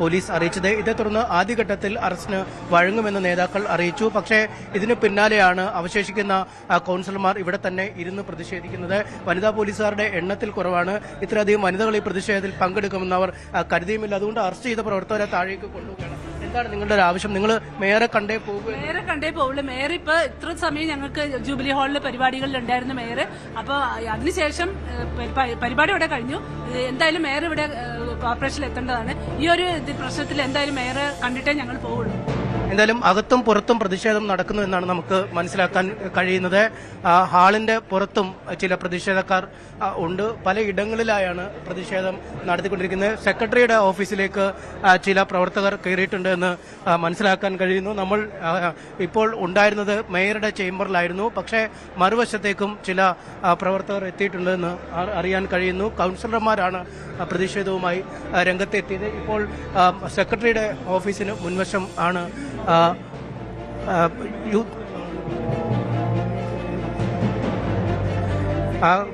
പോലീസ് അറിയിച്ചത്. ഇതേ തുടർന്ന് ആദ്യഘട്ടത്തിൽ അറസ്റ്റിന് വഴങ്ങുമെന്ന് നേതാക്കൾ അറിയിച്ചു. പക്ഷേ ഇതിന് പിന്നാലെയാണ് അവശേഷിക്കുന്ന കൗൺസിലർമാർ ഇവിടെ തന്നെ ഇരുന്ന് പ്രതിഷേധിക്കുന്നത്. വനിതാ പോലീസുകാരുടെ എണ്ണത്തിൽ കുറവാണ്. ഇത്രയധികം വനിതകൾ ഈ പ്രതിഷേധത്തിൽ പങ്കെടുക്കുമെന്ന് അവർ കരുതിയുമില്ല. അതുകൊണ്ട് അറസ്റ്റ് ചെയ്ത പ്രവർത്തകരെ താഴേക്ക് കൊണ്ടുപോവുകയാണ്. എന്താണ് നിങ്ങളുടെ ഒരു ആവശ്യം? നിങ്ങൾ മേയറെ കണ്ടേ പോകുള്ളൂ. മേയർ ഇപ്പൊ ഇത്ര സമയം ഞങ്ങൾക്ക് ജൂബിലി ഹാളിൽ പരിപാടികളിൽ ഉണ്ടായിരുന്നു മേയർ. അപ്പൊ അതിനുശേഷം പരിപാടി ഇവിടെ കഴിഞ്ഞു. എന്തായാലും മേയർ ഇവിടെ കോർപ്പറേഷനിൽ എത്തേണ്ടതാണ്. ഈ ഒരു പ്രശ്നത്തിൽ എന്തായാലും മേയറെ കണ്ടിട്ടേ ഞങ്ങൾ പോവുള്ളൂ. എന്തായാലും അകത്തും പുറത്തും പ്രതിഷേധം നടക്കുന്നു എന്നാണ് നമുക്ക് മനസ്സിലാക്കാൻ കഴിയുന്നത്. ഹാളിന്റെ പുറത്തും ചില പ്രതിഷേധക്കാർ ഉണ്ട്. പലയിടങ്ങളിലായാണ് പ്രതിഷേധം നടത്തിക്കൊണ്ടിരിക്കുന്നത്. സെക്രട്ടറിയുടെ ഓഫീസിലേക്ക് ചില പ്രവർത്തകർ കയറിയിട്ടുണ്ട് എന്ന് മനസ്സിലാക്കാൻ കഴിയുന്നു. നമ്മൾ ഇപ്പോൾ ഉണ്ടായിരുന്നത് മേയറുടെ ചേംബറിലായിരുന്നു. പക്ഷേ മറുവശത്തേക്കും ചില പ്രവർത്തകർ എത്തിയിട്ടുണ്ടെന്ന് അറിയാൻ കഴിയുന്നു. കൗൺസിലർമാരാണ് പ്രതിഷേധവുമായി രംഗത്തെത്തിയത്. ഇപ്പോൾ സെക്രട്ടറിയുടെ ഓഫീസിന് മുൻവശം ആണ്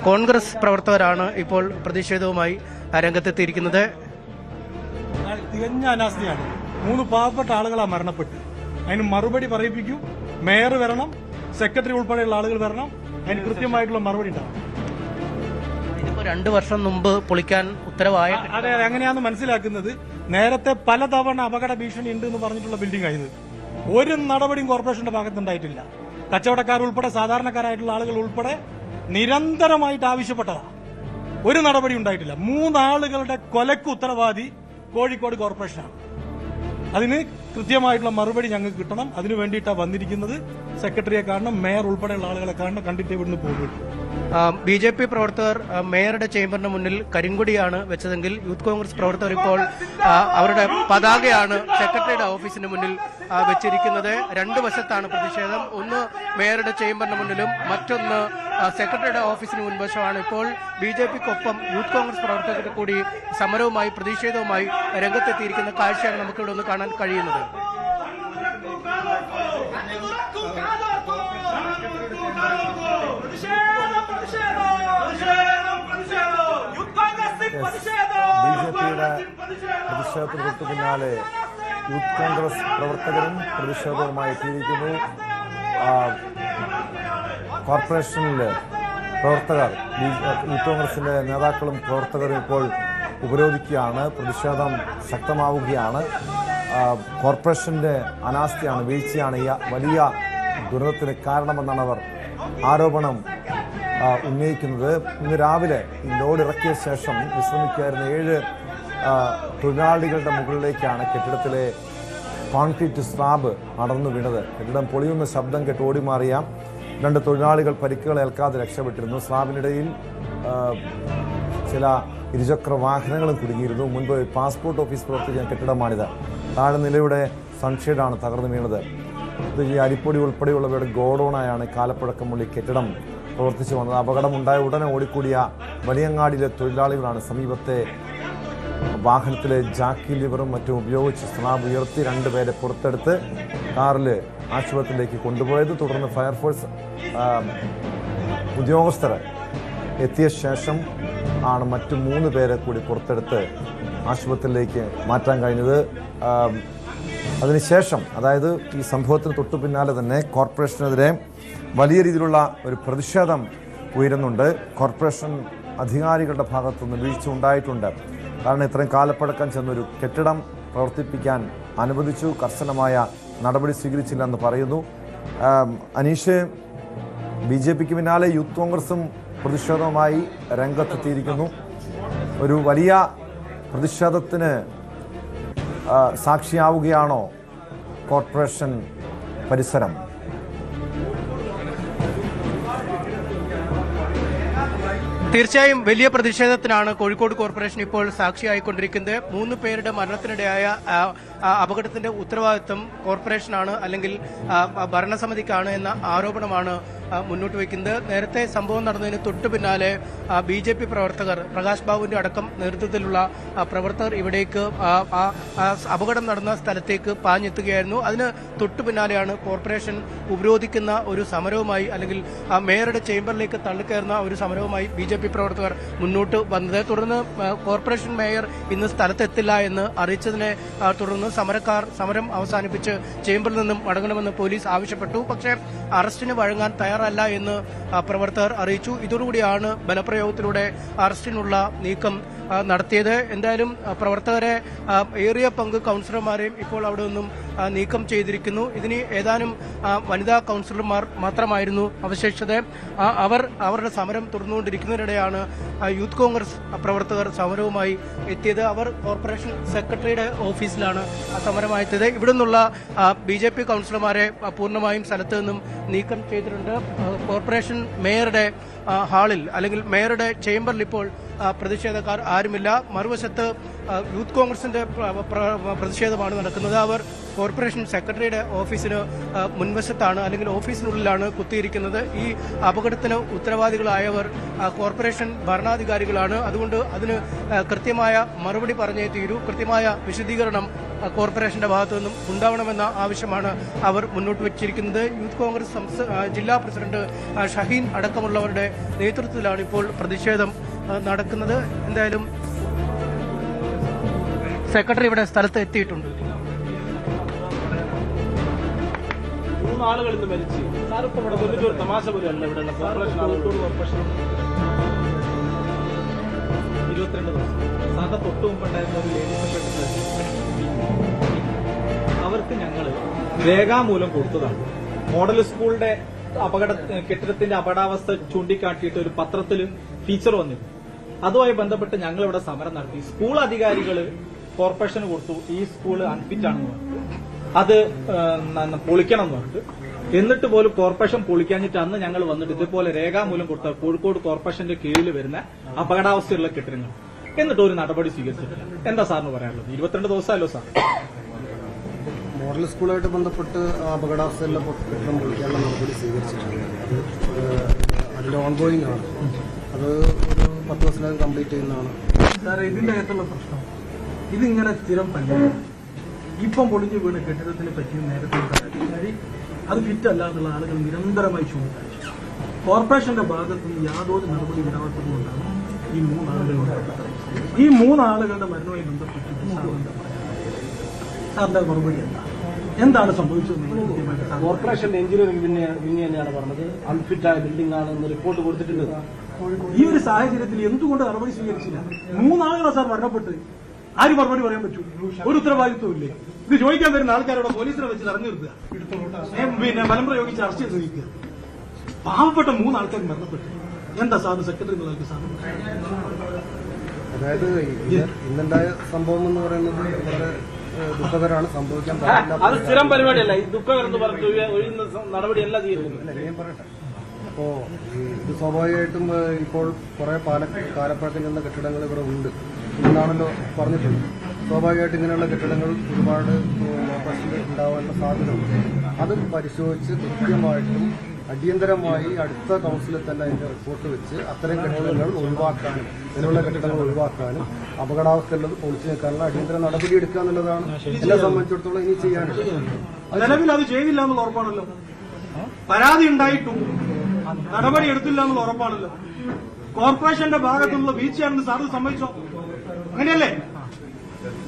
കോൺഗ്രസ് പ്രവർത്തകരാണ് ഇപ്പോൾ പ്രതിഷേധവുമായി രംഗത്തെത്തിയിരിക്കുന്നത്. തികഞ്ഞ അനാസ്ഥയാണ്. 3 പാവപ്പെട്ട ആളുകളാണ് മരണപ്പെട്ട്. അതിന് മറുപടി പറയിപ്പിക്കൂ. മേയർ വരണം, സെക്രട്ടറി ഉൾപ്പെടെയുള്ള ആളുകൾ വരണം. അതിന് കൃത്യമായിട്ടുള്ള മറുപടി ഉണ്ടാവും. ഇതിപ്പോ 2 വർഷം മുമ്പ് പൊളിക്കാൻ ഉത്തരവായ. അതെ, അങ്ങനെയാണെന്ന് മനസ്സിലാക്കുന്നത്. നേരത്തെ പലതവണ അപകട ഭീഷണി ഉണ്ട് എന്ന് പറഞ്ഞിട്ടുള്ള ബിൽഡിംഗ് ആയത്. ഒരു നടപടിയും കോർപ്പറേഷന്റെ ഭാഗത്തുണ്ടായിട്ടില്ല. കച്ചവടക്കാർ ഉൾപ്പെടെ, സാധാരണക്കാരായിട്ടുള്ള ആളുകൾ ഉൾപ്പെടെ നിരന്തരമായിട്ട് ആവശ്യപ്പെട്ടതാ. ഒരു നടപടി ഉണ്ടായിട്ടില്ല. 3 ആളുകളുടെ കൊലയ്ക്ക് ഉത്തരവാദി കോഴിക്കോട് കോർപ്പറേഷനാണ്. അതിന് കൃത്യമായിട്ടുള്ള മറുപടി ഞങ്ങൾക്ക് കിട്ടണം. അതിനു വേണ്ടിയിട്ടാണ് വന്നിരിക്കുന്നത്. സെക്രട്ടറിയെ കാണണം, മേയർ ഉൾപ്പെടെയുള്ള ആളുകളെ കാണണം. കണ്ടിട്ട് ഇവിടുന്ന് പോകുള്ളൂ. BJP പ്രവർത്തകർ മേയറുടെ ചേംബറിന് മുന്നിൽ കരിങ്കൊടിയാണ് വെച്ചതെങ്കിൽ യൂത്ത് കോൺഗ്രസ് പ്രവർത്തകർ ഇപ്പോൾ അവരുടെ പതാകയാണ് സെക്രട്ടറിയുടെ ഓഫീസിന് മുന്നിൽ വെച്ചിരിക്കുന്നത്. രണ്ട് വശത്താണ് പ്രതിഷേധം. ഒന്ന് മേയറുടെ ചേംബറിന് മുന്നിലും മറ്റൊന്ന് സെക്രട്ടറിയുടെ ഓഫീസിന് മുൻവശമാണ്. ഇപ്പോൾ BJPക്കൊപ്പം യൂത്ത് കോൺഗ്രസ് പ്രവർത്തകർക്ക് കൂടി സമരവുമായി പ്രതിഷേധവുമായി രംഗത്തെത്തിയിരിക്കുന്ന കാഴ്ചയാണ് നമുക്കിവിടെ ഒന്ന് കാണാൻ കഴിയുന്നത്. BJPയുടെ പ്രതിഷേധത്തിന് തൊട്ടു പിന്നാലെ യൂത്ത് കോൺഗ്രസ് പ്രവർത്തകരും പ്രതിഷേധവുമായി എത്തിയിരിക്കുന്നു. കോർപ്പറേഷനിലെ പ്രവർത്തകർ, യൂത്ത് കോൺഗ്രസിന്റെ നേതാക്കളും പ്രവർത്തകരും ഇപ്പോൾ ഉപരോധിക്കുകയാണ്. പ്രതിഷേധം ശക്തമാവുകയാണ്. കോർപ്പറേഷന്റെ അനാസ്ഥയാണ്, വീഴ്ചയാണ് ഈ വലിയ ദുരന്തത്തിന് കാരണമെന്നാണ് അവർ ആരോപണം ഉന്നയിക്കുന്നത്. ഇന്ന് രാവിലെ ഈ ലോഡ് ഇറക്കിയ ശേഷം വിശ്രമിക്കായിരുന്ന 7 തൊഴിലാളികളുടെ മുകളിലേക്കാണ് കെട്ടിടത്തിലെ കോൺക്രീറ്റ് സ്ലാബ് അടർന്നു വീണത്. കെട്ടിടം പൊളിയുന്ന ശബ്ദം കേട്ട് ഓടിമാറിയ 2 തൊഴിലാളികൾ പരിക്കുകൾ ഏൽക്കാതെ രക്ഷപ്പെട്ടിരുന്നു. സ്ലാബിനിടയിൽ ചില ഇരുചക്ര വാഹനങ്ങളും കുടുങ്ങിയിരുന്നു. മുൻപ് പാസ്പോർട്ട് ഓഫീസ് പ്രവർത്തിക്കുന്ന കെട്ടിടമാണിത്. താഴെ നിലയുടെ സൺഷെയ്ഡാണ് തകർന്നു വീണത്. ഇത് ഈ അരിപ്പൊടി ഉൾപ്പെടെയുള്ളവയുടെ ഗോഡൌണായാണ് കാലപ്പഴക്കമുള്ള ഈ കെട്ടിടം പ്രവർത്തിച്ചു വന്നത്. അപകടമുണ്ടായ ഉടനെ ഓടിക്കൂടിയ വലിയങ്ങാടിയിലെ തൊഴിലാളികളാണ് സമീപത്തെ വാഹനത്തിലെ ജാക്കി ലിവറും മറ്റും ഉപയോഗിച്ച് സ്ലാബ് ഉയർത്തി 2 പേരെ പുറത്തെടുത്ത് കാറിൽ ആശുപത്രിയിലേക്ക് കൊണ്ടുപോയത്. തുടർന്ന് ഫയർഫോഴ്സ് ഉദ്യോഗസ്ഥർ എത്തിയ ശേഷം ആണ് മറ്റു 3 പേരെ കൂടി പുറത്തെടുത്ത് ആശുപത്രിയിലേക്ക് മാറ്റാൻ കഴിഞ്ഞത്. അതിനുശേഷം, അതായത് ഈ സംഭവത്തിന് തൊട്ടു പിന്നാലെ തന്നെ കോർപ്പറേഷനെതിരെ വലിയ രീതിയിലുള്ള ഒരു പ്രതിഷേധം ഉയരുന്നുണ്ട്. കോർപ്പറേഷൻ അധികാരികളുടെ ഭാഗത്തുനിന്ന് വീഴ്ച ഉണ്ടായിട്ടുണ്ട്. കാരണം ഇത്രയും കാലപ്പഴക്കം ചെന്നൊരു കെട്ടിടം പ്രവർത്തിപ്പിക്കാൻ അനുവദിച്ചു, കർശനമായ നടപടി സ്വീകരിച്ചില്ലെന്ന് പറയുന്നു. അനീഷ്, BJPക്ക് പിന്നാലെ യൂത്ത് കോൺഗ്രസും പ്രതിഷേധവുമായി രംഗത്തെത്തിയിരിക്കുന്നു. ഒരു വലിയ പ്രതിഷേധത്തിന് സാക്ഷിയാവുകയാണോ കോർപ്പറേഷൻ പരിസരം? തീർച്ചയായും വലിയ പ്രതിഷേധത്തിനാണ് കോഴിക്കോട് കോർപ്പറേഷൻ ഇപ്പോൾ സാക്ഷിയായിക്കൊണ്ടിരിക്കുന്നത്. 3 പേരുടെ മരണത്തിനിടയായ അപകടത്തിന്റെ ഉത്തരവാദിത്വം കോർപ്പറേഷനാണ്, അല്ലെങ്കിൽ ഭരണസമിതിക്കാണ് എന്ന ആരോപണമാണ് മുന്നോട്ട് വയ്ക്കുന്നത്. നേരത്തെ സംഭവം നടന്നതിന് തൊട്ടു പിന്നാലെ BJP പ്രവർത്തകർ, പ്രകാശ് ബാബുവിന്റെ അടക്കം നേതൃത്വത്തിലുള്ള പ്രവർത്തകർ ഇവിടേക്ക് അപകടം നടന്ന സ്ഥലത്തേക്ക് പാഞ്ഞെത്തുകയായിരുന്നു. അതിന് തൊട്ടു പിന്നാലെയാണ് കോർപ്പറേഷൻ ഉപരോധിക്കുന്ന ഒരു സമരവുമായി, അല്ലെങ്കിൽ മേയറുടെ ചേംബറിലേക്ക് തള്ളിക്കയറുന്ന ഒരു സമരവുമായി BJP പ്രവർത്തകർ മുന്നോട്ട് വന്നത്. തുടർന്ന് കോർപ്പറേഷൻ മേയർ ഇന്ന് സ്ഥലത്തെത്തില്ല എന്ന് അറിയിച്ചതിനെ തുടർന്ന് സമരം അവസാനിപ്പിച്ച് ചേംബറിൽ നിന്നും മടങ്ങണമെന്ന് പോലീസ് ആവശ്യപ്പെട്ടു. പക്ഷേ അറസ്റ്റിന് വഴങ്ങാൻ തയ്യാറല്ല എന്ന് പ്രവർത്തകർ അറിയിച്ചു. ഇതോടുകൂടിയാണ് ബലപ്രയോഗത്തിലൂടെ അറസ്റ്റിനുള്ള നീക്കം നടത്തിയത്. എന്തായാലും പ്രവർത്തകരെ ഏറിയ പങ്ക് കൗൺസിലർമാരെയും ഇപ്പോൾ അവിടെ നിന്നും നീക്കം ചെയ്തിരിക്കുന്നു. ഇതിന് ഏതാനും വനിതാ കൗൺസിലർമാർ മാത്രമായിരുന്നു അവശേഷിച്ചത്. അവർ അവരുടെ സമരം തുടർന്നുകൊണ്ടിരിക്കുന്നതിനിടെയാണ് യൂത്ത് കോൺഗ്രസ് പ്രവർത്തകർ സമരവുമായി എത്തിയത്. അവർ കോർപ്പറേഷൻ സെക്രട്ടറിയുടെ ഓഫീസിലാണ് സമരമായെത്തിയത്. ഇവിടെ നിന്നുള്ള BJP കൗൺസിലർമാരെ പൂർണ്ണമായും സ്ഥലത്ത് നിന്നും നീക്കം ചെയ്തിട്ടുണ്ട്. കോർപ്പറേഷൻ മേയറുടെ ഹാളിൽ, അല്ലെങ്കിൽ മേയറുടെ ചേംബറിൽ ഇപ്പോൾ പ്രതിഷേധക്കാർ ആരുമില്ല. മറുവശത്ത് യൂത്ത് കോൺഗ്രസിന്റെ പ്രതിഷേധമാണ് നടക്കുന്നത്. അവർ കോർപ്പറേഷൻ സെക്രട്ടറിയുടെ ഓഫീസിന് മുൻവശത്താണ്, അല്ലെങ്കിൽ ഓഫീസിനുള്ളിലാണ് കുത്തിയിരിക്കുന്നത്. ഈ അപകടത്തിന് ഉത്തരവാദികളായവർ കോർപ്പറേഷൻ ഭരണാധികാരികളാണ്. അതുകൊണ്ട് അതിന് കൃത്യമായ മറുപടി പറഞ്ഞേ തീരൂ. കൃത്യമായ വിശദീകരണം കോർപ്പറേഷന്റെ ഭാഗത്തു നിന്നും ഉണ്ടാവണമെന്ന ആവശ്യമാണ് അവർ മുന്നോട്ട് വച്ചിരിക്കുന്നത്. യൂത്ത് കോൺഗ്രസ് ജില്ലാ പ്രസിഡന്റ് ഷഹീൻ അടക്കമുള്ളവരുടെ നേതൃത്വത്തിലാണ് ഇപ്പോൾ പ്രതിഷേധം നടക്കുന്നത്. എന്തായാലും സെക്രട്ടറി ഇവിടെ സ്ഥലത്ത് എത്തിയിട്ടുണ്ട്. 3 ആളുകൾ ഇന്ന് മരിച്ചു. സാറിപ്പോ ഇവിടെ വന്നിട്ട് ഒരു തമാശ പോലെയല്ല ഇവിടെ കോർപ്പറേഷൻ 22 ദിവസം സാറിന്റെ തൊട്ട് മുമ്പുണ്ടായിരുന്ന ഒരു ലേഡി സെക്രട്ടറി, അവർക്ക് ഞങ്ങൾ രേഖാമൂലം കൊടുത്തതാണ്. മോഡൽ സ്കൂളിന്റെ കെട്ടിടത്തിന്റെ അപകടാവസ്ഥ ചൂണ്ടിക്കാട്ടിയിട്ട് ഒരു പത്രത്തിൽ ഫീച്ചർ വന്നിരുന്നു. അതുമായി ബന്ധപ്പെട്ട് ഞങ്ങൾ ഇവിടെ സമരം നടത്തി. സ്കൂൾ അധികാരികൾ കോർപ്പറേഷന് കൊടുത്തു, ഈ സ്കൂൾ അൺഫിറ്റ് ആണെന്ന് പറഞ്ഞിട്ട് അത് പൊളിക്കണം എന്ന് പറഞ്ഞിട്ട്. എന്നിട്ട് പോലും കോർപ്പറേഷൻ പൊളിക്കാഞ്ഞിട്ട് അന്ന് ഞങ്ങൾ വന്നിട്ട് ഇതുപോലെ രേഖാമൂലം കൊടുത്ത കോഴിക്കോട് കോർപ്പറേഷന്റെ കീഴിൽ വരുന്ന അപകടാവസ്ഥയുള്ള കെട്ടിടങ്ങൾ എന്നിട്ട് ഒരു നടപടി സ്വീകരിച്ചിട്ടില്ല. എന്താ സാറിന് പറയാനുള്ളത്? 22 ദിവസമല്ലോ സാർ. മോഡൽ സ്കൂളുമായിട്ട് ബന്ധപ്പെട്ട് അപകടാവസ്ഥയുള്ള കെട്ടിടം പൊളിക്കാനുള്ള നടപടി സ്വീകരിച്ചിട്ടുണ്ട്. അതിന്റെ ഓൺഗോയിങ് ആണ്. അത് ഒരു 10 ദിവസത്തിനകം കംപ്ലീറ്റ് ചെയ്യുന്നതാണ്. സാർ, ഇതിന്റെ അകത്തുള്ള പ്രശ്നം ഇതിങ്ങനെ സ്ഥിരം പഞ്ചായത്ത് ഇപ്പം പൊളിഞ്ഞു വീണ് കെട്ടിടത്തിനെ പറ്റിയും നേരത്തെ അത് ഫിറ്റല്ല എന്നുള്ള ആളുകൾ നിരന്തരമായി ചൂണ്ടിക്കാണിച്ചു. കോർപ്പറേഷന്റെ ഭാഗത്തുനിന്ന് യാതൊരു നടപടി ഉണ്ടാവാത്തതുകൊണ്ടാണ് ഈ 3 ആളുകൾ മരണപ്പെട്ടത്. ഈ 3 ആളുകളുടെ മരണവുമായി ബന്ധപ്പെട്ട് സാറിന്റെ മറുപടി എന്താണ് സംഭവിച്ചത്? കോർപ്പറേഷന്റെ എഞ്ചിനീയറിംഗ് വിങ് തന്നെയാണ് പറഞ്ഞത് അൺഫിറ്റായ ബിൽഡിംഗ് ആണെന്ന് റിപ്പോർട്ട് കൊടുത്തിട്ടുണ്ട്. ഈ ഒരു സാഹചര്യത്തിൽ എന്തുകൊണ്ട് നടപടി സ്വീകരിച്ചില്ല? 3 ആളുകളാണ് സാർ മരണപ്പെട്ട്. ആര് മറുപടി പറയാൻ പറ്റൂ? ഒരു ഉത്തരവാദിത്വം ഇല്ലേ? ഇത് ചോദിക്കാൻ വരുന്ന ആൾക്കാരോട് പോലീസിനെ വെച്ച് തടഞ്ഞു നിർത്തുക, പിന്നെ ബലം പ്രയോഗിച്ച് അറസ്റ്റ് ചെയ്ത് നിൽക്കുക. പാവപ്പെട്ട 3 ആൾക്കാർ മരണപ്പെട്ടു. എന്താ സാറിന് സെക്രട്ടറി നിങ്ങൾക്ക് സാറിന്? അതായത് ഇന്നുണ്ടായ സംഭവം എന്ന് പറയുന്നത് വളരെ ദുഃഖകരമാണ്. സംഭവിക്കാൻ പാടില്ല. അത് സ്ഥിരം പരിപാടിയല്ല. ഈ ദുഃഖകരം എന്ന് പറഞ്ഞു ഒഴിയുന്ന നടപടിയല്ല ചെയ്യുന്നത്. ഞാൻ പറയട്ടെ. അപ്പോ ഇത് സ്വാഭാവികമായിട്ടും ഇപ്പോൾ കുറെ കാലപ്പഴക്കം ചെന്ന കെട്ടിടങ്ങൾ ഇവിടെ ഉണ്ട് എന്നാണല്ലോ പറഞ്ഞിട്ടുള്ളത്. സ്വാഭാവികമായിട്ട് ഇങ്ങനെയുള്ള കെട്ടിടങ്ങൾ ഒരുപാട് പ്രശ്നങ്ങൾ ഉണ്ടാവാനുള്ള സാധ്യതയുണ്ട്. അത് പരിശോധിച്ച് കൃത്യമായിട്ടും അടിയന്തരമായി അടുത്ത കൗൺസിലിൽ തന്നെ അതിന്റെ റിപ്പോർട്ട് വെച്ച് അത്തരം കെട്ടിടങ്ങൾ ഒഴിവാക്കാനും നിലവിലുള്ള കെട്ടിടങ്ങൾ ഒഴിവാക്കാനും അപകടാവസ്ഥയുള്ളത് പൊളിച്ചു നിൽക്കാനുള്ള അടിയന്തര നടപടി എടുക്കുക എന്നുള്ളതാണ് എന്നെ സംബന്ധിച്ചിടത്തോളം ഇനി ചെയ്യാനുള്ളത്. നിലവിൽ അത് ചെയ്തില്ല എന്നുള്ള ഉറപ്പാണല്ലോ. പരാതി ഉണ്ടായിട്ടും നടപടി എടുത്തില്ല എന്നുള്ള ഉറപ്പാണല്ലോ. കോർപ്പറേഷന്റെ ഭാഗത്തുനിന്നുള്ള വീഴ്ചയാണെന്ന് സാറിന് സമ്മതിച്ചോ? അങ്ങനെയല്ലേ?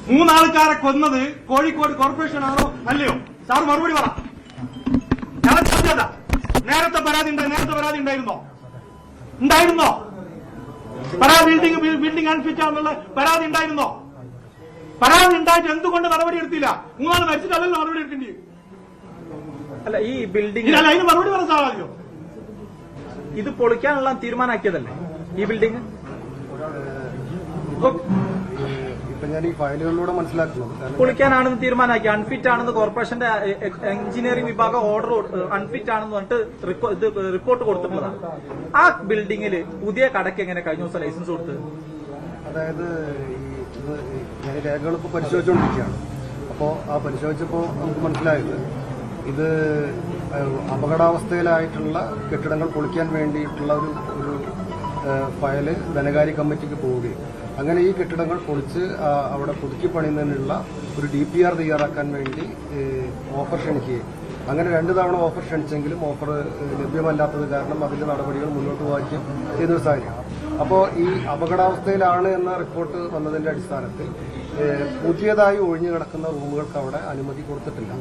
3 ആൾക്കാരെ കൊന്നത് കോഴിക്കോട് കോർപ്പറേഷൻ ആണോ അല്ലയോ? സാർ മറുപടി പറ. നേരത്തെ പരാതി ഉണ്ടായിരുന്നോ? ബിൽഡിംഗ് അൺഫിറ്റ് ആണെന്നുള്ള പരാതി ഉണ്ടായിരുന്നോ? പരാതി ഉണ്ടായിട്ട് എന്തുകൊണ്ട് നടപടി എടുത്തില്ല? 3 ആൾ മരിച്ചിട്ടല്ലല്ലോ നടപടി എടുക്കേണ്ടി. അല്ല, ഈ ബിൽഡിംഗ് അതിന് മറുപടി പറഞ്ഞ സാറല്ലോ. ഇത് പൊളിക്കാനുള്ള തീരുമാനമാക്കിയതല്ലേ ഈ ബിൽഡിംഗ്? ഇപ്പൊ ഞാൻ ഈ ഫയലുകളിലൂടെ മനസ്സിലാക്കുന്നത് പൊളിക്കാനാണെന്ന് തീരുമാനമാക്കി. അൺഫിറ്റ് ആണെന്ന് കോർപ്പറേഷന്റെ എഞ്ചിനീയറിംഗ് വിഭാഗം ഓർഡർ അൺഫിറ്റ് ആണെന്ന് പറഞ്ഞിട്ട് റിപ്പോർട്ട് കൊടുത്തിട്ടുള്ളതാണ്. ആ ബിൽഡിംഗിൽ പുതിയ കടയ്ക്ക് എങ്ങനെ കഴിഞ്ഞ ദിവസം ലൈസൻസ് കൊടുത്തത്? അതായത് ഞാൻ രേഖകൾ ഇപ്പോൾ പരിശോധിച്ചുകൊണ്ടിരിക്കുകയാണ്. അപ്പോൾ ആ പരിശോധിച്ചപ്പോൾ നമുക്ക് മനസ്സിലായത് ഇത് അപകടാവസ്ഥയിലായിട്ടുള്ള കെട്ടിടങ്ങൾ പൊളിക്കാൻ വേണ്ടിയിട്ടുള്ള ഒരു ഫയല് ധനകാര്യ കമ്മിറ്റിക്ക് പോവുകയും അങ്ങനെ ഈ കെട്ടിടങ്ങൾ പൊളിച്ച് അവിടെ പുതുക്കി പണിയുന്നതിനുള്ള ഒരു DPR തയ്യാറാക്കാൻ വേണ്ടി ഓഫർ ക്ഷണിക്കുകയും അങ്ങനെ 2 തവണ ഓഫർ ക്ഷണിച്ചെങ്കിലും ഓഫർ ലഭ്യമല്ലാത്തത് കാരണം അതിന്റെ നടപടികൾ മുന്നോട്ട് പോവുകയും ചെയ്തൊരു സാഹചര്യം. അപ്പോൾ ഈ അപകടാവസ്ഥയിലാണ് എന്ന റിപ്പോർട്ട് വന്നതിന്റെ അടിസ്ഥാനത്തിൽ പുതിയതായി ഒഴിഞ്ഞു കിടക്കുന്ന റൂമുകൾക്ക് അവിടെ അനുമതി കൊടുത്തിട്ടില്ല.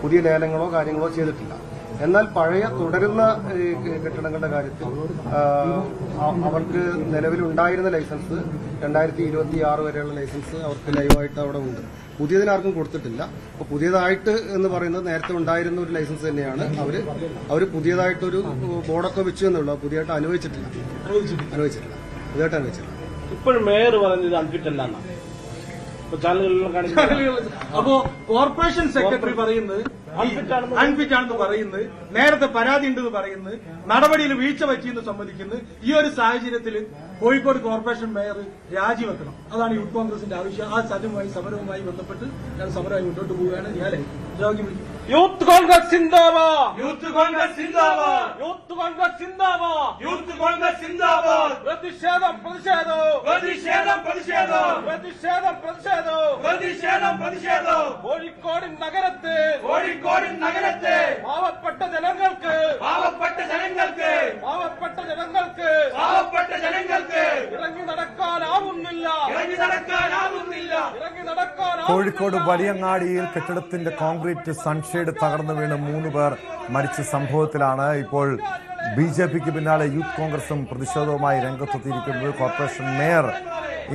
പുതിയ ലേലങ്ങളോ കാര്യങ്ങളോ ചെയ്തിട്ടില്ല. എന്നാൽ പഴയ തുടരുന്ന കെട്ടിടങ്ങളുടെ കാര്യത്തിൽ അവർക്ക് നിലവിലുണ്ടായിരുന്ന ലൈസൻസ് 2026 വരെയുള്ള ലൈസൻസ് അവർക്ക് ലൈവായിട്ട് അവിടെ ഉണ്ട്. പുതിയതിനാർക്കും കൊടുത്തിട്ടില്ല. അപ്പോൾ പുതിയതായിട്ട് എന്ന് പറയുന്നത് നേരത്തെ ഉണ്ടായിരുന്ന ഒരു ലൈസൻസ് തന്നെയാണ്. അവർ പുതിയതായിട്ടൊരു ബോർഡൊക്കെ വെച്ചു എന്നുള്ളൂ. പുതിയതായിട്ട് അനുവദിച്ചിട്ടില്ല. പുതിയതായിട്ട് അനുവദിച്ചിട്ടില്ല. ഇപ്പോഴും മേയർ പറഞ്ഞത് അൺഫിറ്റ് അല്ല. അപ്പോ കോർപ്പറേഷൻ സെക്രട്ടറി പറയുന്നത് അൺഫിറ്റ് ആണെന്ന് പറയുന്നത്, നേരത്തെ പരാതി ഉണ്ടെന്ന് പറയുന്നത്, നടപടിയിൽ വീഴ്ച പറ്റിയെന്ന് സമ്മതിക്കുന്നു. ഈ ഒരു സാഹചര്യത്തിൽ കോഴിക്കോട് കോർപ്പറേഷൻ മേയർ രാജിവെക്കണം. അതാണ് യൂത്ത് കോൺഗ്രസിന്റെ ആവശ്യം. ആ സമരവുമായി ബന്ധപ്പെട്ട് ഞാൻ സമരമായി മുന്നോട്ട് പോവുകയാണ്. ഞാനേ യൂത്ത് കോൺഗ്രസ് സിന്ദാബാദ്, യൂത്ത് കോൺഗ്രസ് സിന്ദാബാദ്, യൂത്ത് കോൺഗ്രസ് സിന്ദാബാദ്, യൂത്ത് കോൺഗ്രസ് സിന്ദാബാദ്. പ്രതിഷേധം പ്രതിഷേധം പ്രതിഷേധം പ്രതിഷേധം പ്രതിഷേധം പ്രതിഷേധം പ്രതിഷേധം പ്രതിഷേധം. കോഴിക്കോട് നഗരത്തെ പാവപ്പെട്ട ജനങ്ങൾക്ക് ഇറങ്ങി നടക്കാനാവുന്നില്ല. കോഴിക്കോട് വലിയങ്ങാടിയിൽ കെട്ടിടത്തിന്റെ കോൺക്രീറ്റ് സൺഷെയ്ഡ് തകർന്നു വീണ് 3 പേർ മരിച്ച സംഭവത്തിലാണ് ഇപ്പോൾ BJPക്ക് പിന്നാലെ യൂത്ത് കോൺഗ്രസും പ്രതിഷേധവുമായി രംഗത്തെത്തിയിരിക്കുന്നത്. കോർപ്പറേഷൻ മേയർ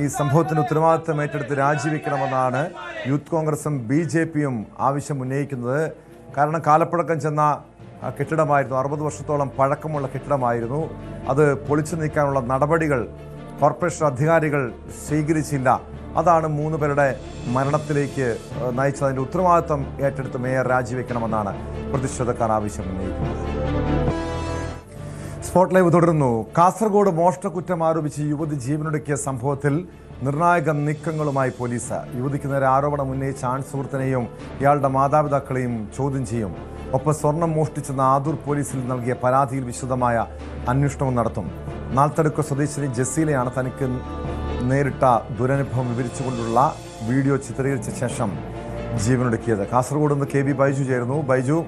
ഈ സംഭവത്തിന് ഉത്തരവാദിത്തം ഏറ്റെടുത്ത് രാജിവെക്കണമെന്നാണ് യൂത്ത് കോൺഗ്രസും BJPയും ആവശ്യം ഉന്നയിക്കുന്നത്. കാരണം കാലപ്പഴക്കം ചെന്ന കെട്ടിടമായിരുന്നു, 60 വർഷത്തോളം പഴക്കമുള്ള കെട്ടിടമായിരുന്നു. അത് പൊളിച്ചു നീക്കാനുള്ള നടപടികൾ കോർപ്പറേഷൻ അധികാരികൾ സ്വീകരിച്ചില്ല. അതാണ് 3 പേരുടെ മരണത്തിലേക്ക് നയിച്ചതിൻ്റെ ഉത്തരവാദിത്വം ഏറ്റെടുത്ത് മേയർ രാജിവെക്കണമെന്നാണ് പ്രതിഷേധക്കാർ ആവശ്യം ഉന്നയിക്കുന്നത്. സ്പോട്ട് ലൈവ് തുടരുന്നു. കാസർഗോഡ് മോഷണക്കുറ്റം ആരോപിച്ച് യുവതി ജീവനൊടുക്കിയ സംഭവത്തിൽ നിർണായക നീക്കങ്ങളുമായി പോലീസ്. യുവതിക്ക് നേരെ ആരോപണം ഉന്നയിച്ച ആൺസുഹൃത്തിനെയും ഇയാളുടെ മാതാപിതാക്കളെയും ചോദ്യം ചെയ്യും. ഒപ്പം സ്വർണം മോഷ്ടിച്ചെന്ന ആദൂർ പോലീസിൽ നൽകിയ പരാതിയിൽ വിശദമായ അന്വേഷണവും നടത്തും. നാൽത്തടുക്ക സ്വദേശിനി ജസീലയാണ് തനിക്ക് നേരിട്ട ദുരനുഭവം വിവരിച്ചുകൊണ്ടുള്ള വീഡിയോ ചിത്രീകരിച്ച ശേഷം ജീവനൊടുക്കിയത്. കാസർഗോഡ് നിന്ന് KB ബൈജു ചേരുന്നു. ബൈജു,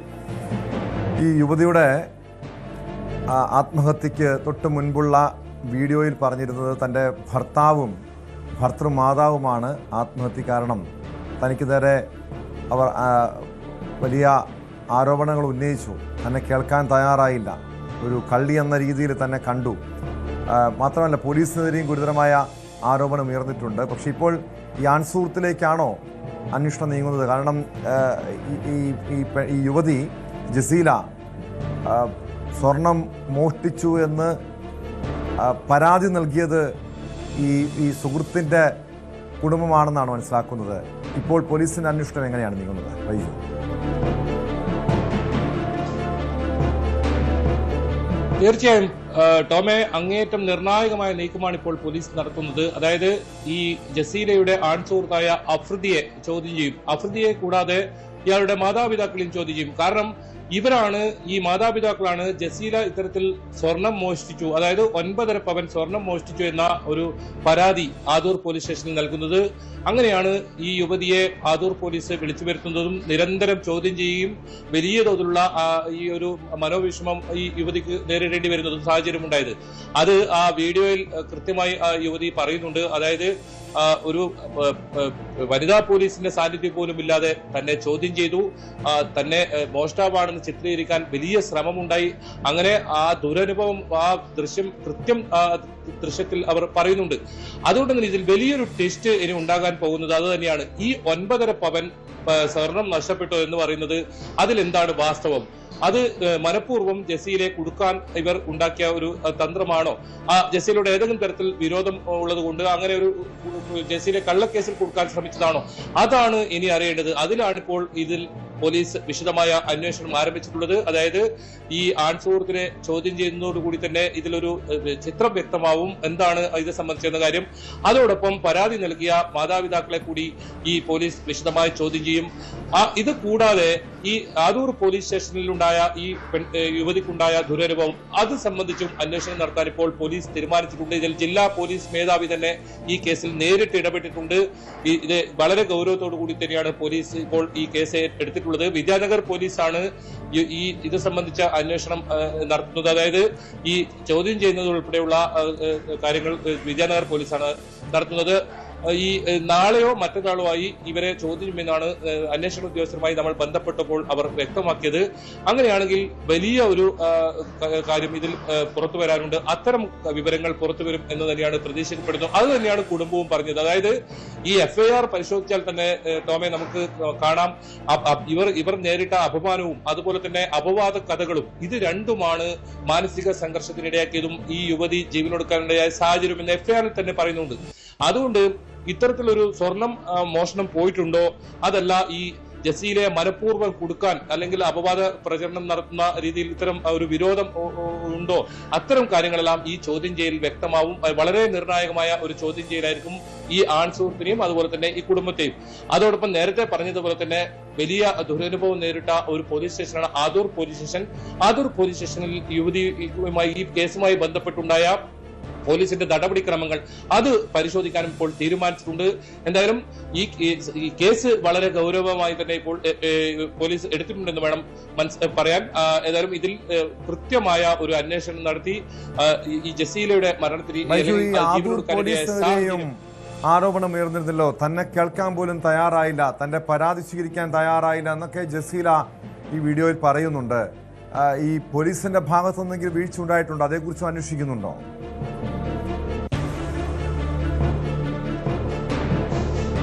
ഈ യുവതിയുടെ ആത്മഹത്യക്ക് തൊട്ട് മുൻപുള്ള വീഡിയോയിൽ പറഞ്ഞിരുന്നത് തൻ്റെ ഭർത്തൃമാതാവുമാണ് ആത്മഹത്യ കാരണം. തനിക്ക് നേരെ അവർ വലിയ ആരോപണങ്ങൾ ഉന്നയിച്ചു. തന്നെ കേൾക്കാൻ തയ്യാറായില്ല, ഒരു കള്ളി എന്ന രീതിയിൽ തന്നെ കണ്ടു. മാത്രമല്ല പോലീസിനെതിരെയും ഗുരുതരമായ ആരോപണം ഉയർന്നിട്ടുണ്ട്. പക്ഷേ ഇപ്പോൾ ഈ ആൺസുഹൃത്തിലേക്കാണോ അന്വേഷണം നീങ്ങുന്നത്? കാരണം ഈ യുവതി ജസീല സ്വർണം മോഷ്ടിച്ചു എന്ന് പരാതി നൽകിയത് ഈ സുഹൃത്തിൻ്റെ കുടുംബമാണെന്നാണ് മനസ്സിലാക്കുന്നത്. ഇപ്പോൾ പോലീസിൻ്റെ അന്വേഷണം എങ്ങനെയാണ് നീങ്ങുന്നത്? വൈജു, തീർച്ചയായും ടോമെ, അങ്ങേയറ്റം നിർണായകമായ നീക്കമാണ് ഇപ്പോൾ പോലീസ് നടത്തുന്നത്. അതായത് ഈ ജസീലയുടെ ആൺസുഹൃത്തായ അഫ്രിദിയെ ചോദ്യം ചെയ്യും. അഫ്രിദിയെ കൂടാതെ ഇയാളുടെ മാതാപിതാക്കളെയും ചോദ്യം ചെയ്യും. കാരണം ഇവരാണ്, ഈ മാതാപിതാക്കളാണ് ജസീല ഇത്തരത്തിൽ സ്വർണം മോഷ്ടിച്ചു, അതായത് 9.5 പവൻ സ്വർണം മോഷ്ടിച്ചു എന്ന ഒരു പരാതി ആദൂർ പോലീസ് സ്റ്റേഷനിൽ നൽകുന്നത്. അങ്ങനെയാണ് ഈ യുവതിയെ ആദൂർ പോലീസ് വിളിച്ചു വരുത്തുന്നതും നിരന്തരം ചോദ്യം ചെയ്യുകയും വലിയ തോതിലുള്ള ഈ ഒരു മനോവിഷമം ഈ യുവതിക്ക് നേരിടേണ്ടി വരുന്നതും സാഹചര്യം ഉണ്ടായത്. അത് ആ വീഡിയോയിൽ കൃത്യമായി ആ യുവതി പറയുന്നുണ്ട്. അതായത് ഒരു വനിതാ പോലീസിന്റെ സാന്നിധ്യം പോലും ഇല്ലാതെ തന്നെ ചോദ്യം ചെയ്തു, തന്നെ മോഷ്ടാവാണെന്ന് ചിത്രീകരിക്കാൻ വലിയ ശ്രമമുണ്ടായി. അങ്ങനെ ആ ദുരനുഭവം, ആ ദൃശ്യം കൃത്യം ദൃശ്യത്തിൽ അവർ പറയുന്നുണ്ട്. അതുകൊണ്ട് തന്നെ ഇതിൽ വലിയൊരു ട്വിസ്റ്റ് ഇനി ഉണ്ടാകാൻ പോകുന്നത് അത് തന്നെയാണ്. ഈ 9.5 പവൻ സ്വർണം നഷ്ടപ്പെട്ടു എന്ന് പറയുന്നത് അതിലെന്താണ് വാസ്തവം? അത് മനഃപൂർവ്വം ജസീലെ കുടുക്കാൻ ഇവർ ഉണ്ടാക്കിയ ഒരു തന്ത്രമാണോ? ആ ജസീലയുടെ ഏതെങ്കിലും തരത്തിൽ വിരോധം ഉള്ളത് കൊണ്ട് അങ്ങനെ ഒരു ജസീലെ കള്ളക്കേസിൽ കൊടുക്കാൻ ശ്രമിച്ചതാണോ? അതാണ് ഇനി അറിയേണ്ടത്. അതിലാണ് ഇപ്പോൾ ഇതിൽ പോലീസ് വിശദമായ അന്വേഷണം ആരംഭിച്ചിട്ടുള്ളത്. അതായത് ഈ ആൺസുഹൃത്തിനെ ചോദ്യം ചെയ്യുന്നതോടുകൂടി തന്നെ ഇതിലൊരു ചിത്രം വ്യക്തമാവും എന്താണ് ഇത് സംബന്ധിച്ചെന്ന കാര്യം. അതോടൊപ്പം പരാതി നൽകിയ മാതാപിതാക്കളെ കൂടി ഈ പോലീസ് വിശദമായി ചോദ്യം ചെയ്യും. ഇത് കൂടാതെ ഈ ആദൂർ പോലീസ് സ്റ്റേഷനിലുണ്ടായ ഈ യുവതിക്കുണ്ടായ ദുരനുഭവം അത് സംബന്ധിച്ചും അന്വേഷണം നടത്താൻ ഇപ്പോൾ പോലീസ് തീരുമാനിച്ചിട്ടുണ്ട്. ഇതിൽ ജില്ലാ പോലീസ് മേധാവി തന്നെ ഈ കേസിൽ നേരിട്ട് ഇടപെട്ടിട്ടുണ്ട്. ഇത് വളരെ ഗൗരവത്തോടു കൂടി തന്നെയാണ് പോലീസ് ഇപ്പോൾ ഈ കേസ് എടുത്തിട്ടുള്ളത്. വിദ്യാനഗർ പോലീസാണ് ഇത് സംബന്ധിച്ച അന്വേഷണം നടത്തുന്നത്. അതായത് ഈ ചോദ്യം ചെയ്യുന്നത് ഉൾപ്പെടെയുള്ള കാര്യങ്ങൾ വിദ്യാനഗർ പോലീസാണ് നടത്തുന്നത്. ഈ നാളെയോ മറ്റന്നാളോ ആയി ഇവരെ ചോദ്യം ചെയ്യുമെന്നാണ് അന്വേഷണ ഉദ്യോഗസ്ഥരുമായി നമ്മൾ ബന്ധപ്പെട്ടപ്പോൾ അവർ വ്യക്തമാക്കിയത്. അങ്ങനെയാണെങ്കിൽ വലിയ ഒരു കാര്യം ഇതിൽ പുറത്തു വരാനുണ്ട്. അത്തരം വിവരങ്ങൾ പുറത്തു വരും എന്ന് തന്നെയാണ് പ്രതീക്ഷിക്കപ്പെടുന്നത്. അത് തന്നെയാണ് കുടുംബവും പറഞ്ഞത്. അതായത് ഈ FIR പരിശോധിച്ചാൽ തന്നെ ടോമെ നമുക്ക് കാണാം, ഇവർ നേരിട്ട അപമാനവും അതുപോലെ തന്നെ അപവാദ കഥകളും ഇത് രണ്ടുമാണ് മാനസിക സംഘർഷത്തിനിടയാക്കിയതും ഈ യുവതി ജീവനൊടുക്കാനിടയായ സാഹചര്യം എന്ന് FIR തന്നെ പറയുന്നുണ്ട്. അതുകൊണ്ട് ഇത്തരത്തിലൊരു സ്വർണം മോഷണം പോയിട്ടുണ്ടോ, അതല്ല ഈ ജസീലയെ മനഃപൂർവ്വം കൊടുക്കാൻ അല്ലെങ്കിൽ അപവാദ പ്രചരണം നടത്തുന്ന രീതിയിൽ ഇത്തരം ഒരു വിരോധം ഉണ്ടോ, അത്തരം കാര്യങ്ങളെല്ലാം ഈ ചോദ്യം ചെയ്യൽ വ്യക്തമാവും. വളരെ നിർണായകമായ ഒരു ചോദ്യം ചെയ്യലായിരിക്കും ഈ ആൺസുഹൃത്തിനെയും അതുപോലെ തന്നെ ഈ കുടുംബത്തെയും. അതോടൊപ്പം നേരത്തെ പറഞ്ഞതുപോലെ തന്നെ വലിയ ദുരനുഭവം നേരിട്ട ഒരു പോലീസ് സ്റ്റേഷനാണ് Adoor police station. Adoor police സ്റ്റേഷനിൽ യുവതിയുമായി ഈ കേസുമായി ബന്ധപ്പെട്ടുണ്ടായ പോലീസിന്റെ നടപടിക്രമങ്ങൾ അത് പരിശോധിക്കാനും ഇപ്പോൾ തീരുമാനിച്ചിട്ടുണ്ട്. എന്തായാലും ഈ കേസ് വളരെ ഗൗരവമായി തന്നെ ഇപ്പോൾ പോലീസ് എടുത്തിട്ടുണ്ടെന്ന് വേണം പറയാൻ. ഏതായാലും ഇതിൽ കൃത്യമായ ഒരു അന്വേഷണം നടത്തി ഈ ജസീലയുടെ മരണത്തിന് ആരോപണം ഉയർന്നിരുന്നല്ലോ, തന്നെ കേൾക്കാൻ പോലും തയ്യാറായില്ല, തന്റെ പരാതി സ്വീകരിക്കാൻ തയ്യാറായില്ല എന്നൊക്കെ ജസീല ഈ വീഡിയോയിൽ പറയുന്നുണ്ട്. ഈ പോലീസിന്റെ ഭാഗത്തു നിന്നെങ്കിലും വീഴ്ച ഉണ്ടായിട്ടുണ്ടോ? അതേക്കുറിച്ച് അന്വേഷിക്കുന്നുണ്ടോ?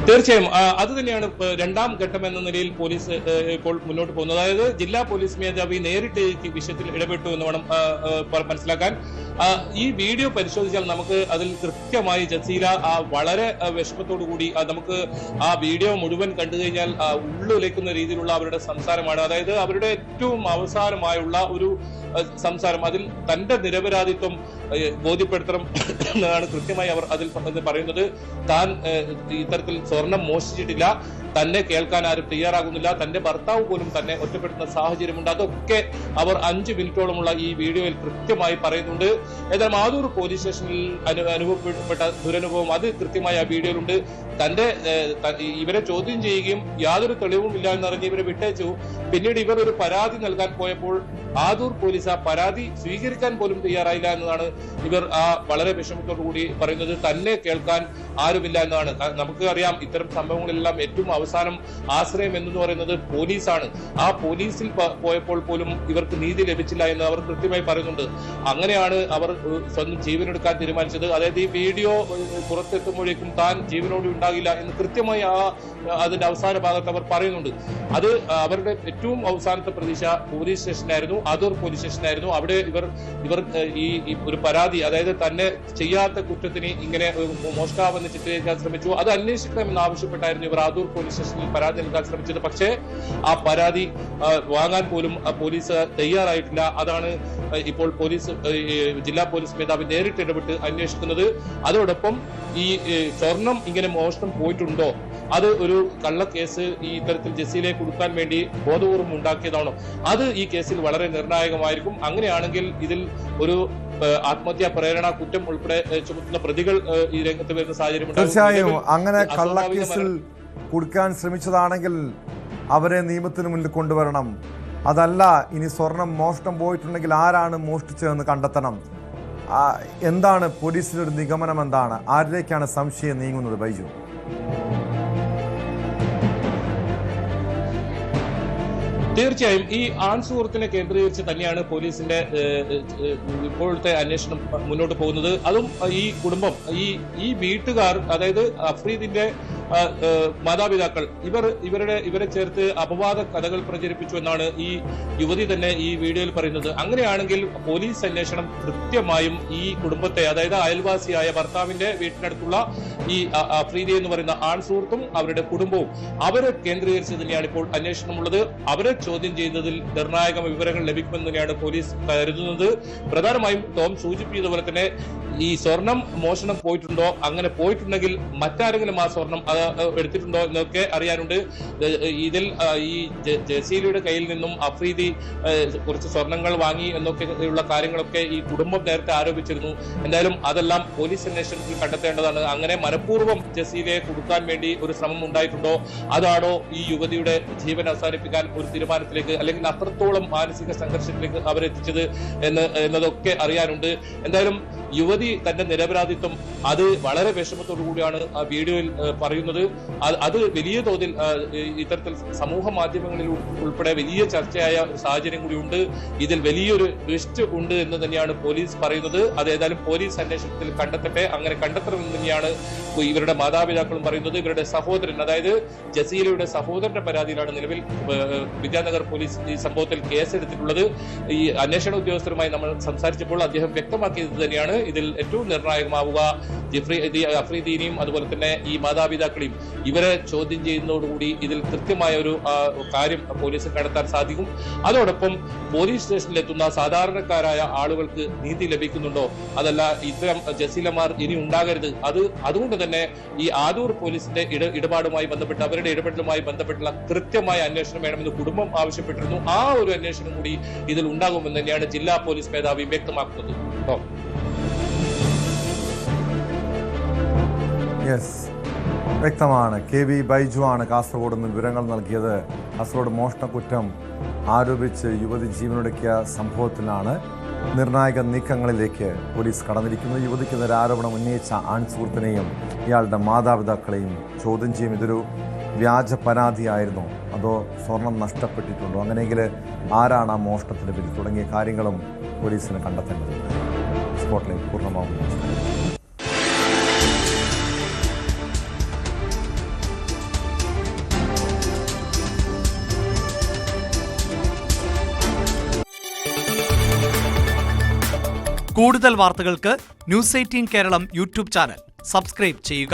തീർച്ചയായും അത് തന്നെയാണ് രണ്ടാം ഘട്ടം എന്ന നിലയിൽ പോലീസ് ഇപ്പോൾ മുന്നോട്ട് പോകുന്നത്. അതായത് ജില്ലാ പോലീസ് മേധാവി നേരിട്ട് ഈ വിഷയത്തിൽ ഇടപെട്ടു എന്ന് വേണം മനസ്സിലാക്കാൻ. ഈ വീഡിയോ പരിശോധിച്ചാൽ നമുക്ക് അതിൽ കൃത്യമായി ജസീല വളരെ വിഷമത്തോടു കൂടി നമുക്ക് ആ വീഡിയോ മുഴുവൻ കണ്ടു കഴിഞ്ഞാൽ ഉള്ളുലയ്ക്കുന്ന രീതിയിലുള്ള അവരുടെ സംസാരമാണ്. അതായത് അവരുടെ ഏറ്റവും അവസാനമായുള്ള ഒരു സംസാരം, അതിൽ തന്റെ നിരപരാധിത്വം ബോധ്യപ്പെടുത്തണം എന്നാണ് കൃത്യമായി അവർ അതിൽ പറയുന്നത്. താൻ ഇത്തരത്തിൽ സ്വർണം മോഷ്ടിച്ചിട്ടില്ല, തന്നെ കേൾക്കാൻ ആരും തയ്യാറാകുന്നില്ല, തന്റെ ഭർത്താവ് പോലും തന്നെ ഒറ്റപ്പെടുത്തുന്ന സാഹചര്യമുണ്ട്. അതൊക്കെ അവർ 5 മിനിറ്റോളമുള്ള ഈ വീഡിയോയിൽ കൃത്യമായി പറയുന്നുണ്ട്. ഏതായാലും ആദൂർ പോലീസ് സ്റ്റേഷനിൽ അനുഭവപ്പെട്ട ദുരനുഭവം അത് കൃത്യമായി ആ വീഡിയോയിലുണ്ട്. ഇവരെ ചോദ്യം ചെയ്യുകയും യാതൊരു തെളിവും ഇല്ല എന്നറിഞ്ഞ് ഇവരെ വിട്ടയച്ചു. പിന്നീട് ഇവർ ഒരു പരാതി നൽകാൻ പോയപ്പോൾ ആദൂർ പോലീസ് ആ പരാതി സ്വീകരിക്കാൻ പോലും തയ്യാറായില്ല എന്നതാണ് ഇവർ വളരെ വിഷമത്തോടു കൂടി പറയുന്നത്. തന്നെ കേൾക്കാൻ ആരുമില്ല എന്നതാണ്. നമുക്ക് അറിയാം, ഇത്തരം സംഭവങ്ങളെല്ലാം ഏറ്റവും അവസാനം ആശ്രയം എന്ന് പറയുന്നത് പോലീസാണ്. ആ പോലീസിൽ പോയപ്പോൾ പോലും ഇവർക്ക് നീതി ലഭിച്ചില്ല എന്ന് അവർ കൃത്യമായി പറയുന്നുണ്ട്. അങ്ങനെയാണ് അവർ സ്വന്തം ജീവനെടുക്കാൻ തീരുമാനിച്ചത്. അതായത് ഈ വീഡിയോ പുറത്തെത്തുമ്പോഴേക്കും താൻ ജീവനോട് ഉണ്ടാകില്ല എന്ന് കൃത്യമായി അതിന്റെ അവസാന ഭാഗത്ത് അവർ പറയുന്നുണ്ട്. അത് അവരുടെ ഏറ്റവും അവസാനത്തെ പ്രതീക്ഷ പോലീസ് സ്റ്റേഷനായിരുന്നു, ആദൂർ പോലീസ് സ്റ്റേഷനായിരുന്നു. അവിടെ ഇവർ ഈ ഒരു പരാതി, അതായത് തന്നെ ചെയ്യാത്ത കുറ്റത്തിന് ഇങ്ങനെ മോഷ്ടാവെന്ന് ചിത്രീകരിക്കാൻ ശ്രമിച്ചു, അത് അന്വേഷിക്കണമെന്ന് ആവശ്യപ്പെട്ടായിരുന്നു ഇവർ ആദൂർ പോലീസ് സ്റ്റേഷനിൽ പരാതി നൽകാൻ ശ്രമിച്ചത്. പക്ഷേ ആ പരാതി വാങ്ങാൻ പോലും പോലീസ് തയ്യാറായിട്ടില്ല. അതാണ് ഇപ്പോൾ ജില്ലാ പോലീസ് മേധാവി നേരിട്ട് ഇടപെട്ട് അന്വേഷിക്കുന്നത്. അതോടൊപ്പം ഈ സ്വർണം ഇങ്ങനെ മോഷണം പോയിട്ടുണ്ടോ, അത് ഒരു കള്ളക്കേസ് ഈ ഇത്തരത്തിൽ ജസീലയെ കൊടുക്കാൻ വേണ്ടി ബോധപൂർവം ഉണ്ടാക്കിയതാണോ, അത് ഈ കേസിൽ വളരെ നിർണായകമായിരിക്കും. അങ്ങനെയാണെങ്കിൽ ഇതിൽ ഒരു ആത്മഹത്യാ പ്രേരണ കുറ്റം ഉൾപ്പെടെ ചുമത്തുന്ന പ്രതികൾ ഈ രംഗത്ത് വരുന്ന സാഹചര്യം. തീർച്ചയായും അങ്ങനെ കള്ളക്കേസിൽ കൊടുക്കാൻ ശ്രമിച്ചതാണെങ്കിൽ അവരെ നിയമത്തിന് മുന്നിൽ കൊണ്ടുവരണം. അതല്ല, ഇനി സ്വർണം മോഷണം പോയിട്ടുണ്ടെങ്കിൽ ആരാണ് മോഷ്ടിച്ചതെന്ന് കണ്ടെത്തണം. എന്താണ് പോലീസിന്റെ ഒരു നിഗമനം? എന്താണ്, ആരിലേക്കാണ് സംശയം നീങ്ങുന്നത് ബൈജു? തീർച്ചയായും ഈ ആൺസുഹൃത്തിനെ കേന്ദ്രീകരിച്ച് തന്നെയാണ് പോലീസിന്റെ ഇപ്പോഴത്തെ അന്വേഷണം മുന്നോട്ട് പോകുന്നത്. അതും ഈ കുടുംബം, ഈ വീട്ടുകാർ, അതായത് അഫ്രീദിന്റെ മാതാപിതാക്കൾ, ഇവരെ ചേർത്ത് അപവാദ കഥകൾ പ്രചരിപ്പിച്ചു എന്നാണ് ഈ യുവതി തന്നെ ഈ വീഡിയോയിൽ പറയുന്നത്. അങ്ങനെയാണെങ്കിൽ പോലീസ് അന്വേഷണം കൃത്യമായും ഈ കുടുംബത്തെ, അതായത് അയൽവാസിയായ ഭർത്താവിന്റെ വീട്ടിനടുത്തുള്ള ഈ അഫ്രീദി എന്ന് പറയുന്ന ആൺസുഹൃത്തും അവരുടെ കുടുംബവും അവരെ കേന്ദ്രീകരിച്ച് തന്നെയാണ് ഇപ്പോൾ അന്വേഷണമുള്ളത്. അവരെ ചോദ്യം ചെയ്യുന്നതിൽ നിർണായക വിവരങ്ങൾ ലഭിക്കുമെന്ന് തന്നെയാണ് പോലീസ് കരുതുന്നത്. പ്രധാനമായും ടോം സൂചിപ്പിച്ചതുപോലെ തന്നെ ഈ സ്വർണം മോഷണം പോയിട്ടുണ്ടോ, അങ്ങനെ പോയിട്ടുണ്ടെങ്കിൽ മറ്റാരെങ്കിലും ആ സ്വർണം എടുത്തിട്ടുണ്ടോ എന്നൊക്കെ അറിയാനുണ്ട്. ഇതിൽ ഈ ജസീലയുടെ കയ്യിൽ നിന്നും അഫ്രീദി കുറച്ച് സ്വർണങ്ങൾ വാങ്ങി എന്നൊക്കെയുള്ള കാര്യങ്ങളൊക്കെ ഈ കുടുംബം നേരത്തെ ആരോപിച്ചിരുന്നു. എന്തായാലും അതെല്ലാം പോലീസ് അന്വേഷണത്തിൽ കണ്ടെത്തേണ്ടതാണ്. അങ്ങനെ മനഃപൂർവ്വം ജസീലയെ കൊടുക്കാൻ വേണ്ടി ഒരു ശ്രമം ഉണ്ടായിട്ടുണ്ടോ, അതാണോ ഈ യുവതിയുടെ ജീവൻ അവസാനിപ്പിക്കാൻ ഒരു തീരുമാനത്തിലേക്ക്, അല്ലെങ്കിൽ അത്രത്തോളം മാനസിക സംഘർഷത്തിലേക്ക് അവരെത്തിച്ചത് എന്നതൊക്കെ അറിയാനുണ്ട്. എന്തായാലും യുവതി തന്റെ നിരപരാധിത്വം അത് വളരെ വിഷമത്തോടു കൂടിയാണ് ആ വീഡിയോയിൽ പറയുന്നത്. അത് വലിയ തോതിൽ ഇത്തരത്തിൽ സമൂഹ മാധ്യമങ്ങളിൽ ഉൾപ്പെടെ വലിയ ചർച്ചയായ ഒരു സാഹചര്യം കൂടിയുണ്ട്. ഇതിൽ വലിയൊരു ട്വിസ്റ്റ് ഉണ്ട് എന്ന് തന്നെയാണ് പോലീസ് പറയുന്നത്. അത് ഏതായാലും പോലീസ് അന്വേഷണത്തിൽ കണ്ടെത്തട്ടെ. അങ്ങനെ കണ്ടെത്തണമെന്ന് തന്നെയാണ് ഇവരുടെ മാതാപിതാക്കളും പറയുന്നത്. ഇവരുടെ സഹോദരൻ, അതായത് ജസീലയുടെ സഹോദരന്റെ പരാതിയിലാണ് നിലവിൽ വിദ്യാനഗർ പോലീസ് ഈ സംഭവത്തിൽ കേസെടുത്തിട്ടുള്ളത്. ഈ അന്വേഷണ ഉദ്യോഗസ്ഥരുമായി നമ്മൾ സംസാരിച്ചപ്പോൾ അദ്ദേഹം വ്യക്തമാക്കിയത് തന്നെയാണ് ഇതിൽ ഏറ്റവും നിർണായകമാവുക അഫ്രീദിനെയും അതുപോലെ തന്നെ ഈ മാതാപിതാക്കളെയും ഇവരെ ചോദ്യം ചെയ്യുന്നതോടുകൂടി ഇതിൽ കൃത്യമായ ഒരു കാര്യം പോലീസ് കണ്ടെത്താൻ സാധിക്കും. അതോടൊപ്പം പോലീസ് സ്റ്റേഷനിലെത്തുന്ന സാധാരണക്കാരായ ആളുകൾക്ക് നീതി ലഭിക്കുന്നുണ്ടോ, അതല്ല ഇത്തരം ജസീലമാർ ഇനി ഉണ്ടാകരുത്. അതുകൊണ്ട് തന്നെ ഈ ആദൂർ പോലീസിന്റെ ഇടപാടുമായി ബന്ധപ്പെട്ട്, അവരുടെ ഇടപെടലുമായി ബന്ധപ്പെട്ടുള്ള കൃത്യമായ അന്വേഷണം വേണമെന്ന് കുടുംബം ആവശ്യപ്പെട്ടിരുന്നു. ആ ഒരു അന്വേഷണം കൂടി ഇതിൽ ഉണ്ടാകുമെന്ന് തന്നെയാണ് ജില്ലാ പോലീസ് മേധാവി വ്യക്തമാക്കുന്നത്. വ്യക്തമാണ്. KV ബൈജു ആണ് കാസർഗോഡ് നിന്ന് വിവരങ്ങൾ നൽകിയത്. കാസർഗോഡ് മോഷണക്കുറ്റം ആരോപിച്ച് യുവതി ജീവനൊടുക്കിയ സംഭവത്തിലാണ് നിർണായക നീക്കങ്ങളിലേക്ക് പോലീസ് കടന്നിരിക്കുന്നത്. യുവതിക്കെതിരെ ആരോപണം ഉന്നയിച്ച ആൺസുഹൃത്തിനെയും ഇയാളുടെ മാതാപിതാക്കളെയും ചോദ്യം ചെയ്യും. ഇതൊരു വ്യാജ പരാതിയായിരുന്നോ, അതോ സ്വർണം നഷ്ടപ്പെട്ടിട്ടുണ്ടോ, അങ്ങനെയെങ്കിൽ ആരാണ് ആ മോഷണത്തിന് പിന്നിൽ തുടങ്ങിയ കാര്യങ്ങളും പോലീസിന് കണ്ടെത്തേണ്ടതുണ്ട്. സ്പോട്ട്ലൈറ്റ് പൂർണ്ണമാകുന്നു. കൂടുതൽ വാർത്തകൾക്ക് news 18 Keralam YouTube channel subscribe ചെയ്യുക.